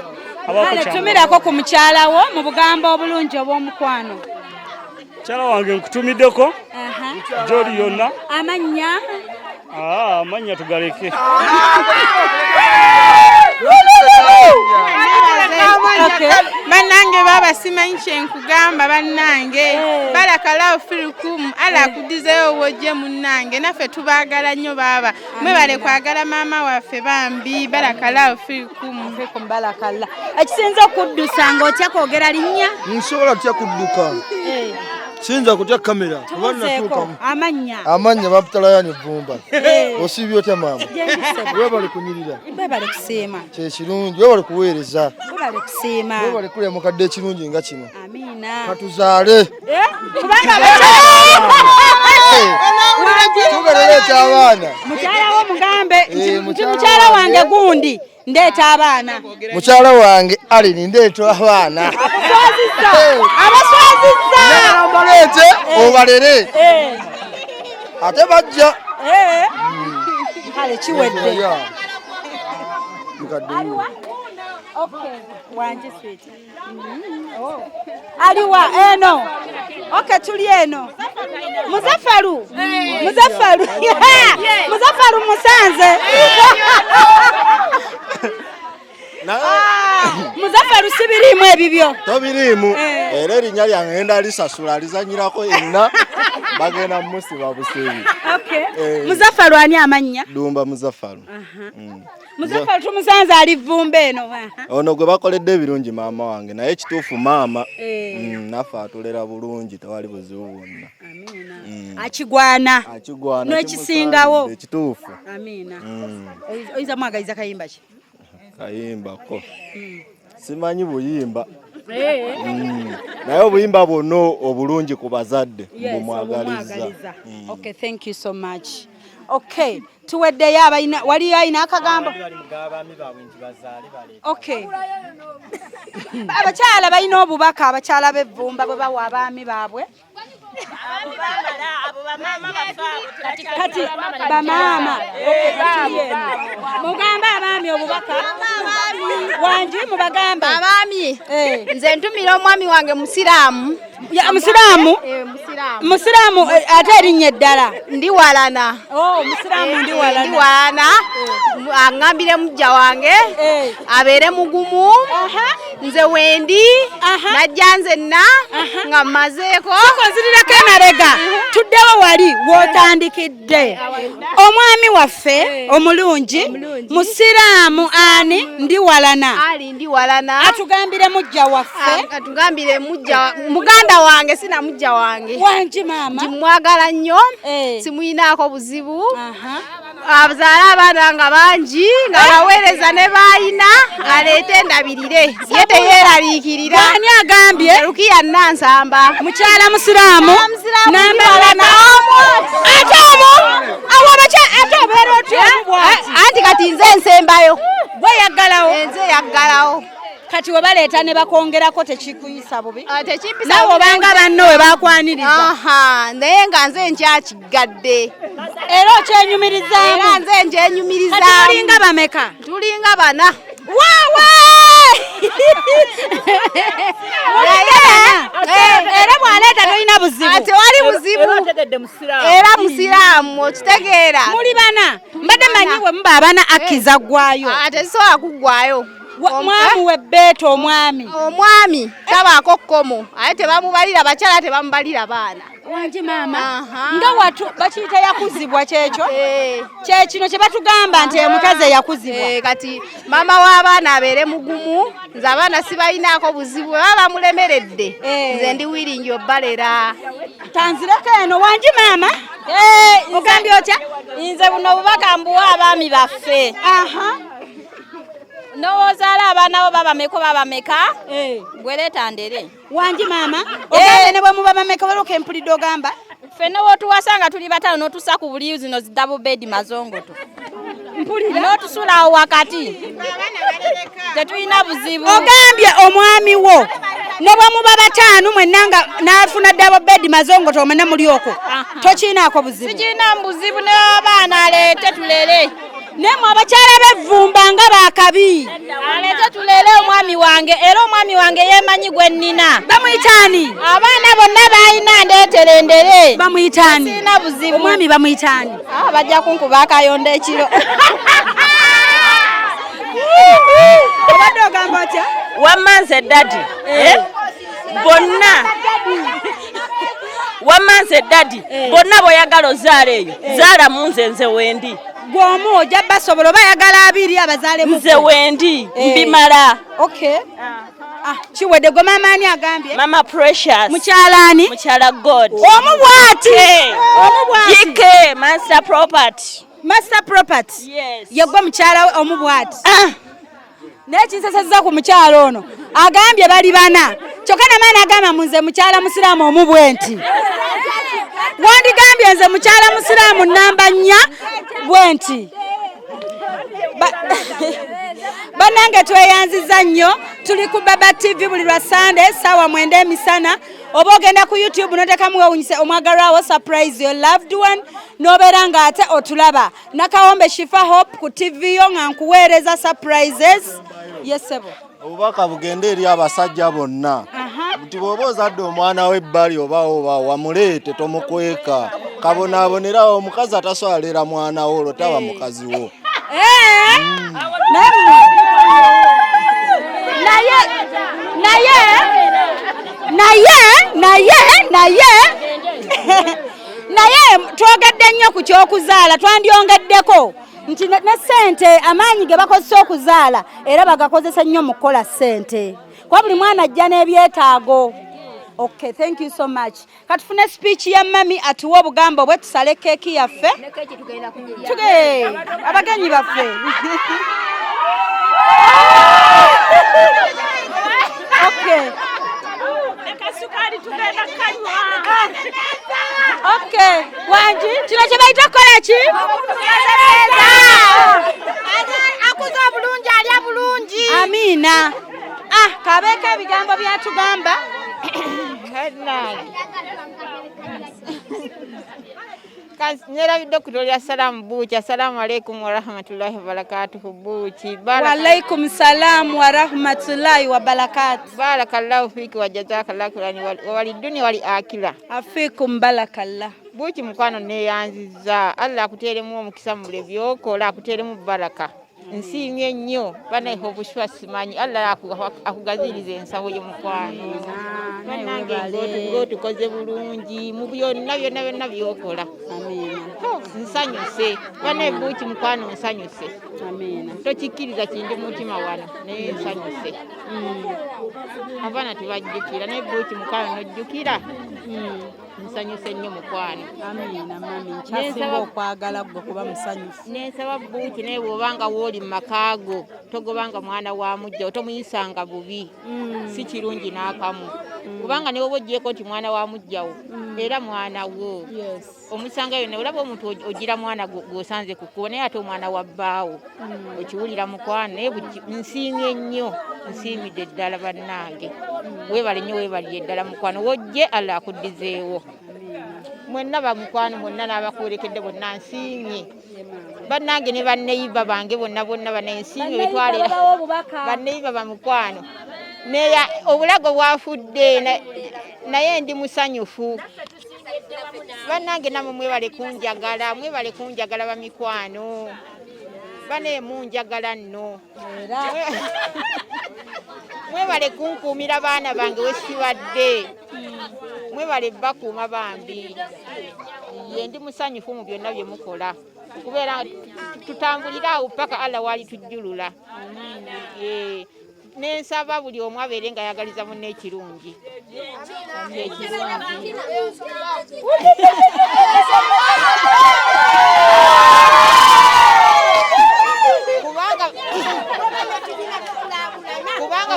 tumirako ku mukyala wo mu bugambo obulungi obw'omukwano. Mukyala wange nkutumiddeko gy'oli yonna. Amannya? Amannya tugaleke. Bannange baba simanyi kyenkugamba bannange barakallahu fiikum ala akuddizeewo wojje munnange naffe tubaagala nnyo baba mwebale kwagala maama waffe bambi barakallahu fiikum. Barakalla. Ekisinza okuddusa ng'otya kwogera linnya? Nsobola tutya kudduka. Sinza kutya kamera. Amanya baputalayani Vvumba. Osibye otya maama? Webale kunyirira. Webale kusiima. Kyekirungi webale kuweereza. Webale kusiima. Webale kulya mukadde ekirungi nga kino. Amiina. Katuzaale. Kubanga tugaleleeta abaana. Mukyala wo mugambe nti mukyala wange gundi ndeeta abaana. Mukyala wange alini ndeeta abaana. Abaswazizza. Baleete obalere. Ate bajja. Kale kiwedde. Aliwa? Okay. Wanje sweet. Aliwa eno. Okay, tuli eno. Muzaffaru. Muzaffaru. Muzaffaru Musanze. Muzaffaru lusibirimu ebibyo tobirimu era erinnya lyange ngenda lisasula alizanyirako yenna bagenda musiba buseebi. Muzaffalu ani amannya? Dumba Muzaffalu. Muzaffalu tumusanze ali Vvumba eno. Ono gwe bakoledde ebirungi maama wange naye kituufu maama naffe atulera bulungi tewali buzibu bwonna. Akigwana n'ekisingawo ekituufu. Oyinza mwagaliza kayimba ki? Kayimbako simanyi buyimba naye obuyimba bwonna obulungi ku bazadde mbumwagaliza. Okay, thank you so much. Okay, tuweddeyo abalina waliyo alina akagambo? Okay. Abakyala balina obubaka abakyala b'e Vvumba bwe bawa abaami baabwe. Kati bamaama mugamba abaami obubaka wangi mubagamba abaami nze ntumira omwami wange musiraamu. Musiraamu ate erinnya eddala? Ndiwalana. Musiraamu Ndiwalana. Aŋŋambire mujja wange abeere mugumu nze wendi najja nzenna nga mmazeeko nzirirako emabega tuddewo wali w'otandikidde. Omwami waffe omulungi musiraamu ani Ndiwalana. Atugambire mujja waffe. Atugambire muganda wange sina mujja wange. Wangi maama. Ndimwagala nnyo simuyinaako buzibu. Abazaala abaana nga bangi nga baweereza ne baayina aleete endabirire ye teyeeraliikirira. Ani agambye? Rukiya Nansamba. Mukyala musiraamu Nambalana. Ate obeera otya? Anti kati nze nsembayo. Weyaggalawo? Nze yaggalawo. Kati we baleeta ne bakongerako tekikuyisa bubi? Tekimpisa nawe obanga banno we bakwaniriza. Naye nga nze nkyakigadde. Era okyenyumirizaamu? Era nze nkyenyumirizaamu. Kati tulinga bameka? Tulinga bana. Waawa! Era bw'aleeta tolina buzibu? Tewali buzibu. Era musiraamu okitegeera. Muli bana? Mbadde manyi bwe muba abana akkiza ggwayo. Tezisobola kuggwayo. Mwami we bbeeta omwami. Omwami tabaako kkomo ate tebamubalira bakyala tebamubalira baana. Wangi maama nga watu bakiyita yakuzibwa kyekyo? Kyekino kye batugamba nti omukazi yakuzibwa. Kati maama w'abaana abeere mugumu nze abaana sibalinaako buzibu baba bamulemeredde nze ndi wiringi obbalera. Tanzireko eno wangi maama. Ogambye otya? Nze buno obubaka mbuwa abaami baffe. N'ozaala abaana bo baba meka gwe leeta ndere. Wangi maama ogambye ne bwe muba bameka balooka empulidde ogamba? Ffenna w'otuwasa nga tuli bataano n'otussa ku buli zino zi double bed mazongoto. Mpulira? N'otusula awo wakati. Tetulina buzibu. Ogambye omwami wo ne bwe muba bataano mwenna nga n'afuna double bed mazongoto mwenna muli okwo tokiinaako buzibu? Sikiina buzibu n'abaana aleete tulere. Nemwe abakyala b'e Vvumba nga baakabi. Aleete tulere omwami wange era omwami wange yeemanyi gwe nnina. Bamuyitaani? Abaana bonna baayina ndeetere ndere. Bamuyitaani? Sirina buzibu. Omwami bamuyitaani? Bajja kunkuba akayonda ekiro. Obadde ogamba otya? Wamanze dadi. Bonna. Wamanze dadi. Bonna boyagala ozaala eyo. Zaala munze nze wendi. Gwomu ojja basobola oba ayagala abiri abazaale mu nze wendi mbimala. Okay. Kiwedde gwe maama ani agambye? Mama Precious. Mukyala ani? Mukyala God. Omubwati. Omubwati. Master Property. Master Property. Yes. Yegwe mukyala we omubwati. N'ekinsasazza ku mukyala ono agambye bali bana kyokka namaani agamba munze mukyala musiraamu omubwenti. Wandigambye nze mukyala musiraamu namba 4 bwenti. Bannange tweyanziza nnyo tuli ku Baba TV buli lwa Sunday ssaawa 9 emisana. Oba ogenda ku YouTube n'otekamu Kyewunyisiza omwagalwawo surprise your loved one n'obeera ng'ate otulaba Nakawombe Shifa Hope ku TV yo nga nkuweereza surprises. Yes sebo. Obubaka bugende eri abasajja bonna nti bw'oba ozadde omwana w'ebbali oba wamuleete tomukweka kabonaabonerawo omukazi ataswalira mwana wo olwo taba mukazi wo. naye twogedde nnyo ku kyokuzaala twandyongeddeko nti ne ssente amaanyi ge bakozesa okuzaala era bagakozesa nnyo mu kukola ssente kuba buli mwana ajja n'ebyetaago. Okay, thank you so much. Katufune speech ya mami atuwa obugambo bwe tusale keeki yaffe. Tuge abagenyi baffe. Okay. Okay, Wanji, kino kye bayita kukola ki? Akuza bulungi alya bulungi. Amina. Kabeeko ebigambo byatugamba. Nyerabidde okutolera salamu Buuki. Assalamu alaikum wa rahmatullahi wa barakatuhu Buuki. Wa alaikum salam wa rahmatullahi wa barakatuh. Barakallahu fiki wa jazakallahu khairan wa waliduni wali akira. Afikum barakallah. Buuki mukwano neyanziza. Allah akuteeremu omukisa mu buli byokola, akuteeremu baraka. Nsiimye nnyo banaye obushwa simanyi. Allah akugazirize ensawo y'omukwano. Bannange tukoze bulungi mu byonna byonna byokola. Nsanyuse banaye Buuki mukwano nsanyuse. Tokikkiriza kindi mutima wano naye nsanyuse. Abaana tebajjukira naye Buuki mukwano nojjukira. Nsanyuse nnyo mukwano. Nkyasiba okwagala gwe kuba musanyufu. Nensaba Buuki naye bw'obanga wooli mu makaago togobanga mwana wa mujja otomuyisanga bubi. Si kirungi n'akamu. Kubanga ne woba oggyeko nti mwana wa mujjawo era mwana wo. Omusangayo ne olaba omuntu ogira mwana gw'osanze ku kkubo naye ate omwana wa bbaawo. Okiwulira mukwano naye nsiimye nnyo. Nsiimidde ddala bannange. Weebale nnyo weebalire ddala mukwano wojje Allah akuddizeewo. Mwenna bamukwano mwenna n'abakuwerekedde bonna nsiimye. Bannange ne banneyiva bange bonna banensiimye betwalira. Banneyiva bamukwano. Neya obulago bwafudde naye ndi musanyufu. Bannange namwe mwebale kunjagala bamikwano. Bane munjagala nno. Mwebale kunkuumira baana bange wesibadde. Mwebale bakuuma bambi. Ye ndi musanyufu mu byonna bye mukola. Kubeera tutambulira awo paka Allah wali tujjulula. Nensaba buli omu abeere nga ayagaliza munne ekirungi. Kubanga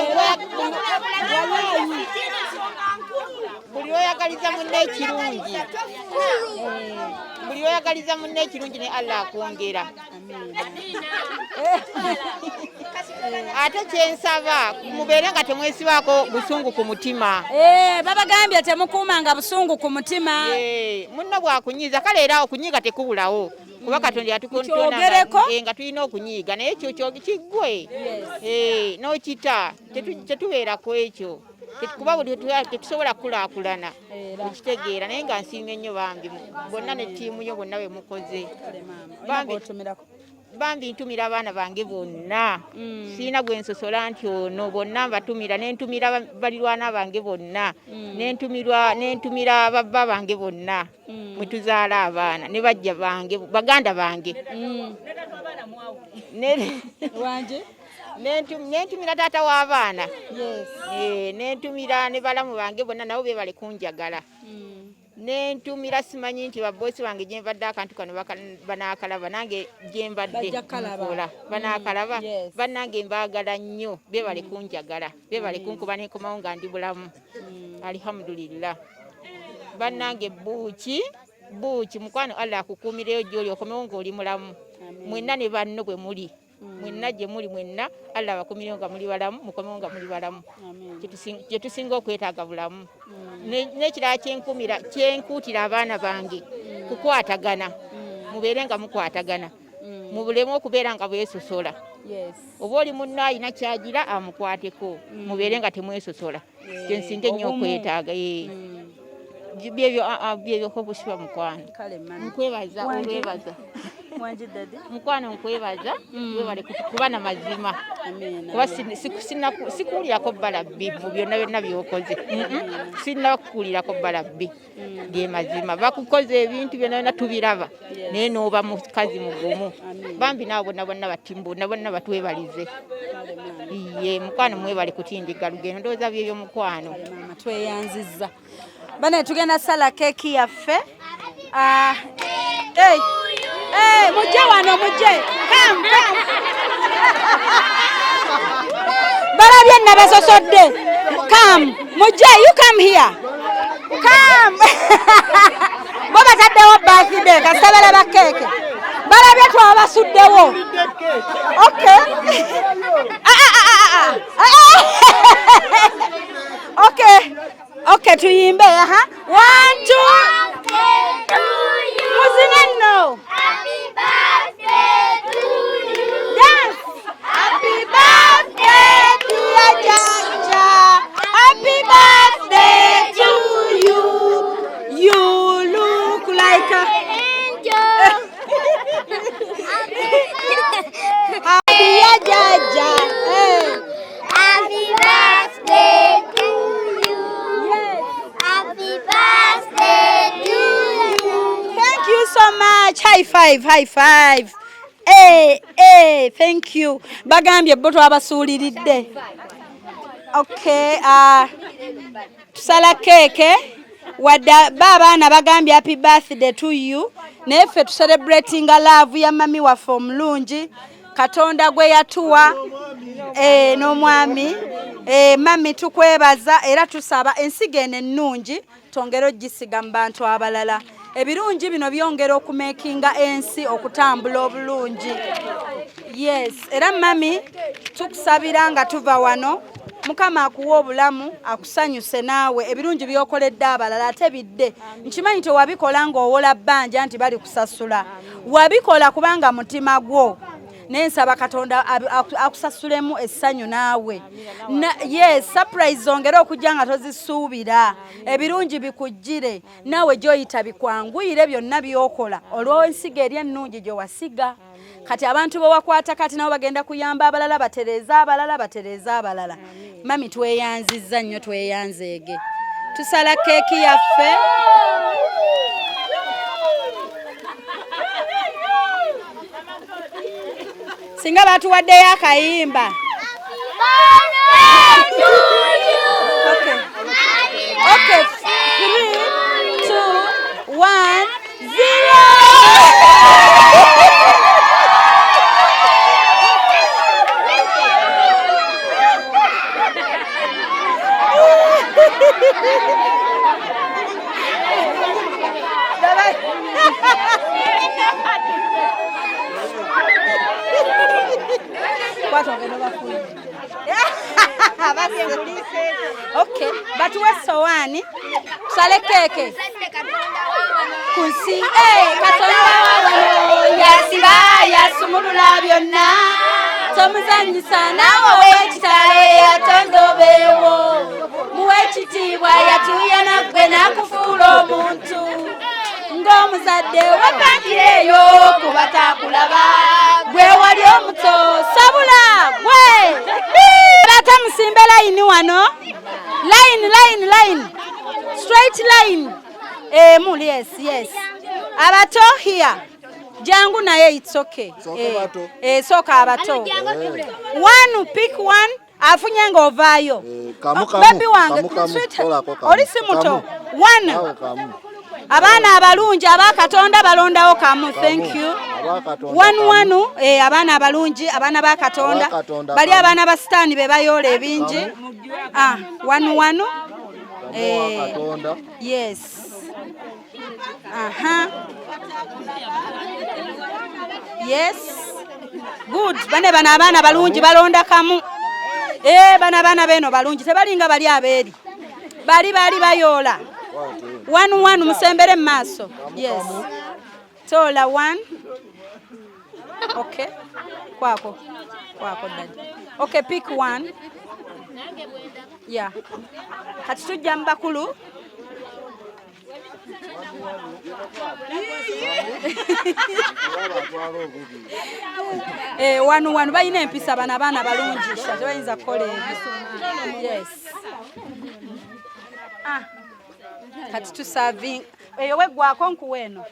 buli oyagaliza munne ekirungi. Buli oyagaliza munne ekirungi ne Allah akwongera. Ate kyensaba mubeere nga temwesibaako busungu ku mutima. Babagambye temukuumanga busungu ku mutima. Munno bwakunyiiza kale era okunyiiga tekubulawo. Kuba Katonda yatukontona nga tulina okunyiiga naye ekyo kiggwe. N'okita tetubeera ku ekyo. Kuba buli tetusobola kulaakulana okitegeera naye nga nsiimye nnyo bambi bonna ne ttiimu yo bonna bwe mukoze. Bambi ntumira abaana bange bonna. Siina gwe nsosola nti ono bonna mbatumira nentumira balirwana bange bonna. Nentumira babba bange bonna. Mwe tuzaala abaana ne bajja bange baganda bange. Nentumira taata w'abaana. Nentumira ne balamu bange bonna nabo beebale kunjagala. Nentumira simanyi nti babbosi bange gye mbadde akantu kano banaakalaba nange gye mbadde nkola banaakalaba. Bannange mbaagala nnyo beebale kunjagala beebale kunkuba n'enkomawo nga ndi bulamu. Alhamdulillah. Bannange Buuki mukwano Allah akukuumireyo gy'oli okomewo ng'oli mulamu. Mwenna ne banno bwe muli. Mwenna gye muli mwenna Allah abakuumireyo nga muli balamu mukomewo nga muli balamu. Kye tusinga okwetaaga bulamu. N'ekirala kyenkuutira abaana bange kukwatagana. Mubeere nga mukwatagana. Mubulemu okubeera nga bwesosola. Oba oli munno alina kyagira amukwateko. Mubeere nga temwesosola. Kye nsinga ennyo okwetaaga. Byebyo ko busiba mukwano. Nkwebaza olwebaza. Mwanji dadi. Mukwano nkwebaza webale kuba na mazima. Kuba sikuulirako balabbi mu byonna byokoze. Sinnakuulirako balabbi ge mazima. Bakukoze ebintu byonna tubiraba. Naye n'oba mukazi mugumu. Bambi nabo bonna batimbu bonna batwebalize. Iye mukwano mwebale kutindiga lugendo ndowooza byebyo mukwano. Mama tweyanzizza. Bane tugenda sala keki yaffe. Hey, mujje wano mujje. Come. Barabye nabasosodde. Come, mujje, you come here. Come. Boba taddewo birthday kasabala ba keke. Barabye twabasuddewo. Okay. Okay, tuyimbe aha. 1 2 Muzine no. Happy birthday to you. Yes. Happy birthday dear Jaja. Happy birthday to you. You look like a angel. Happy Jaja. Happy birthday to you. Yes. Happy birthday to you. Thank you so much. High five. Thank you. Bagambye bo twabasuuliridde. Okay, tusala keke. Wadda babaana bagambye happy birthday to you. Naye ffe celebrating love ya mami waffe omulungi. Katonda gwe yatuwa n'omwami. Mami tukwebaza era tusaba ensigo eno ennungi tongera ogisiga mu bantu abalala. Ebirungi bino byongera okumekinga ensi okutambula obulungi. Yes, era mami tukusabira nga tuva wano. Mukama akuwa obulamu akusanyuse naawe ebirungi byokoledde abalala ate bidde. Nkimanyi tewabikola ng'owola bbanja nti bali kusasula. Wabikola kubanga mutima gwo. Nensaba Katonda akusasulemu essanyu naawe. Yes, surprise ongera okujja nga tozisuubira. Ebirungi bikujjire naawe gyoyita bikwanguyire byonna byokola olw'ensigo eri ennungi gye wasiga. Kati abantu bo wakwata kati nabo bagenda kuyamba abalala batereza abalala. Mami tweyanzizza nnyo tweyanzeege. Tusala keeki yaffe. Singa batuwaddeyo akayimba. Okay. 3, 2, 1, 0. Okay, batuwe sowani tusale keke kunsi Katonda wano yasiba yasumulula byonna tomuzanyisa nawe wekitale yatondobewo muwe ekitiibwa yatuya nagwe nakufuula omuntu ng'omuzadde wapangireyo kuba takulaba gwe wali omuto sabula gwe ate musimbe line wano line straight line yes abato here jangu naye it's okay soka abato one pick one afunye ng'ovaayo baby wange sweet oli si muto one abaana abalungi abakatonda balondawo kamu. Thank you. Wanu abaana abalungi abaana bakatonda bali abaana ba sitaani be bayola ebingi. Wanu yes. Yes. Good. Bano abaana balungi balonda kamu. Bana beno balungi tebalinga bali abeeri bali bayola. One musembere maso. Yes. Tola one. Okay. Kwako daddy. Okay, pick one. Yeah. Kati tujja mbakulu. Wano balina empisa bana abaana balungi tebayinza kukola ebyo. Yes. Kati tuserving eyo weggwako nkuwa eno.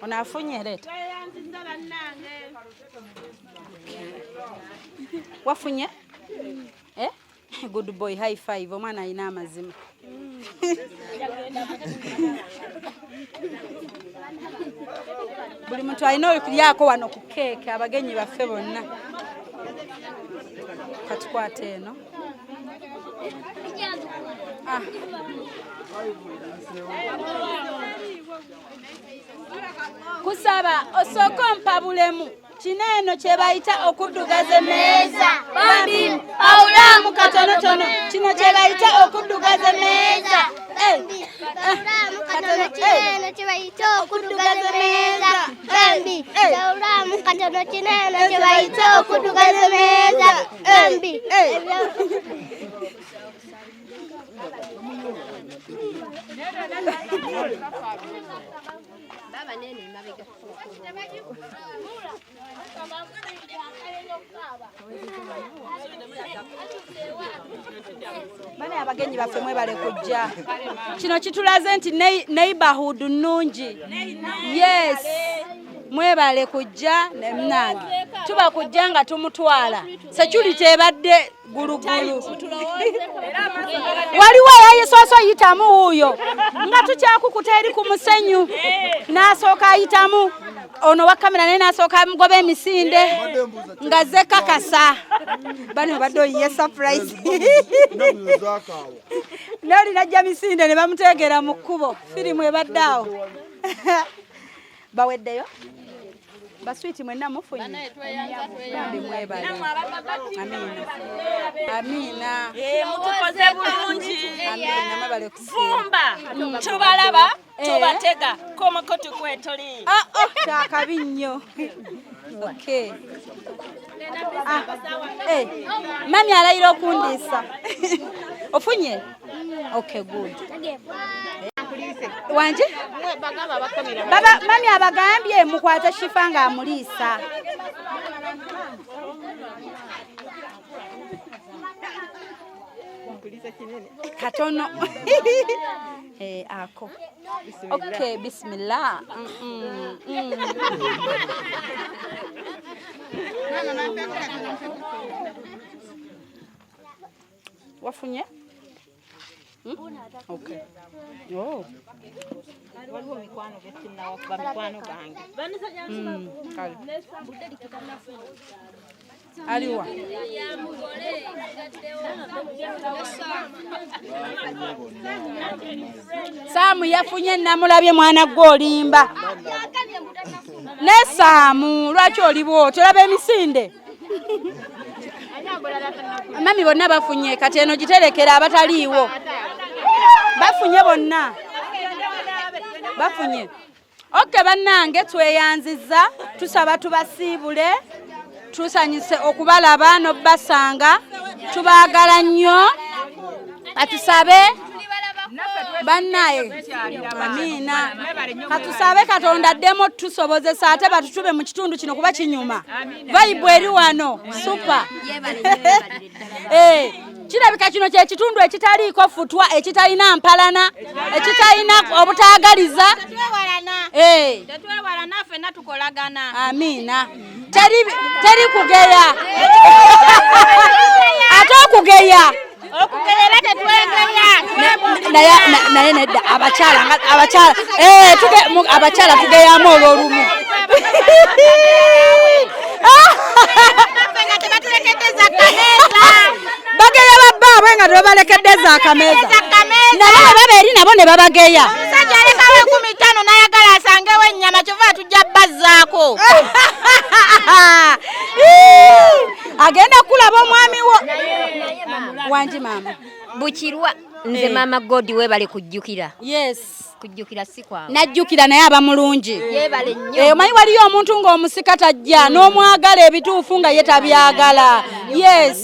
Ono afunye leeta. Wafunye? Good boy, high five. Omwana alina amazima. Buli muntu alina okulyako wano ku keeke abagenyi baffe bonna. Katukwate eno. Kusaba osooka mpabulemu kino eno kye bayita okuddugaza emmeeza. Bambi awulamu katonotono kino kye bayita okuddugaza emmeeza. Katono kinene kye bayita okuddugaza emmeeza. Bambi awulamu katono kinene kye bayita okuddugaza emmeeza. Bambi Baba nene mabega. Bane abagenyi baffe mwebale kujja. Kino kitulaze nti neighborhood nnungi. Yes. Mwebale kujja ne mnange. Tuba kujja nga tumutwala. Security ebadde gulugulu. Waliwo yayisoso yitamu huyo. Nga tukyakukuta eri ku musenyu. Nasooka ayitamu. Ono wa kamera naye nasooka mugobe emisinde. Nga ze kakasa. Bano baddo ye surprise. Noli najja misinde ne bamuteegera mu kkubo. Firimu ebaddawo. Baweddeyo. Baswiti mwenna mufunye. Bambi mwebale. Amina. Mutukoze bulungi. Amina mabale kusiba. Vvumba. Tubalaba, tubatega. Komako tukwetoli. Kyakabi nnyo. Okay. Mami alayira okundiisa. Ofunye? Okay, good. Wanje? Baba mami abagambye mukwate shifa nga amuliisa. Katono. Ako. Okay, bismillah. Wafunye? Okay. Oh. Waliwo mikwano betinna wakuba mikwano gange. Kale. Aliwa. Samu yafunye namulabye mwana gwolimba. Ne Samu lwaki olibo tolaba emisinde. Mami bonna bafunye kati eno giterekera abataliiwo. Bafunye bonna. Bafunye. Okay bannange tweyanziza tusaba tubasiibule tusanyise okubalaba n'obbasanga tubaagala nnyo atusabe bannaye amina katusabe Katonda addemu tusobozesa ate batutube mu kitundu kino kuba kinyuma vibe eri wano super kirabika kino kye kitundu ekitaliiko futwa ekitalina mpalana ekitalina obutaagaliza tetwewala naffe natukolagana amina teri kugeya ate okugeya okugeyera tetwegeya naye nedda abakyala tugeyamu olw'olumu bageya babbaabwe nga tebabalekedde zaakameza nabo baba eri nabo ne babageya omusajja alekawo 15 n'ayagala asangewo ennyama kyova tujja bazzaako agenda kulaba omwami wo wanji maama Bukirwa nze mama Godi webale kujjukira. Yes. Kujjukira si kwawe. Najjukira naye aba mulungi. Yebale nnyo. Omanyi waliyo omuntu ng'omusika tajja n'omwagala ebituufu nga ye tabyagala. yes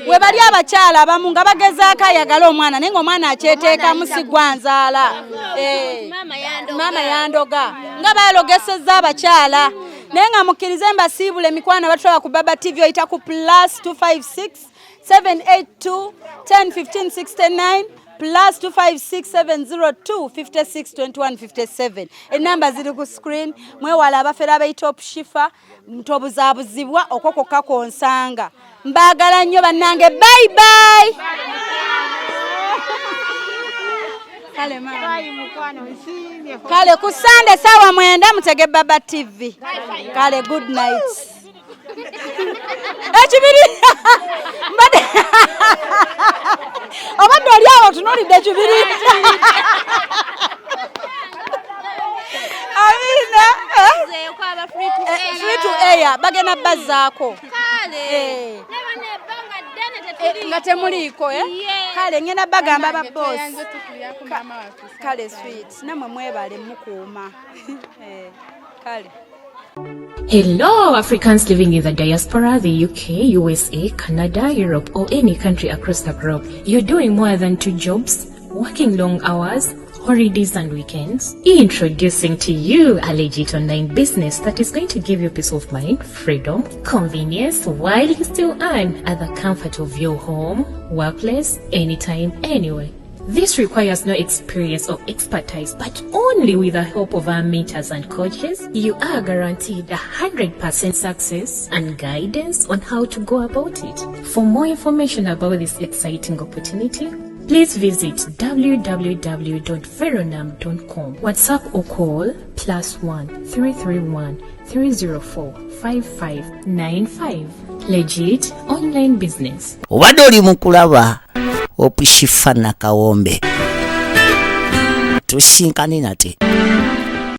we bali abakyala abamu nga bagezaako ayagala omwana naye ng'omwana akyeteekamu sigwanzaala maama yandoga nga bayalogesezza abakyala naye nga mukkirize mbasiibula emikwano batulaba ku baba tv oyita ku +256 782 10 15 69 +256 702 56 21 57 enamba ziri ku screen mwewala abafera abayita opshifa ntobuzaabuzibwa okokokka konsanga mbaagala nnyo bannange bye bye kale ku Sunday sawa 9 mutege baba tv kale good night ekibiri mbade obadde oli awo tunulidde ekibiri amina free to air bagenda bazzaako nga temuliiko kale ngenda bagamba ba boss kale sweet namwe mwebale mukuuma kale. Hello, Africans living in the diaspora, the UK, USA, Canada, Europe, or any country across the globe. You're doing more than 2 jobs, working long hours, holidays and weekends. Introducing to you a legit online business that is going to give you peace of mind, freedom, convenience, while you still earn at the comfort of your home, workplace, anytime, anywhere. This requires no experience or expertise, but only with the help of our mentors and coaches, you are guaranteed 100% success and guidance on how to go about it. For more information about this exciting opportunity, please visit www.veronam.com. WhatsApp or call +1 331 304 5595. Legit online business. Obadde mukulaba Opushifa na Kawombe tusinkane nate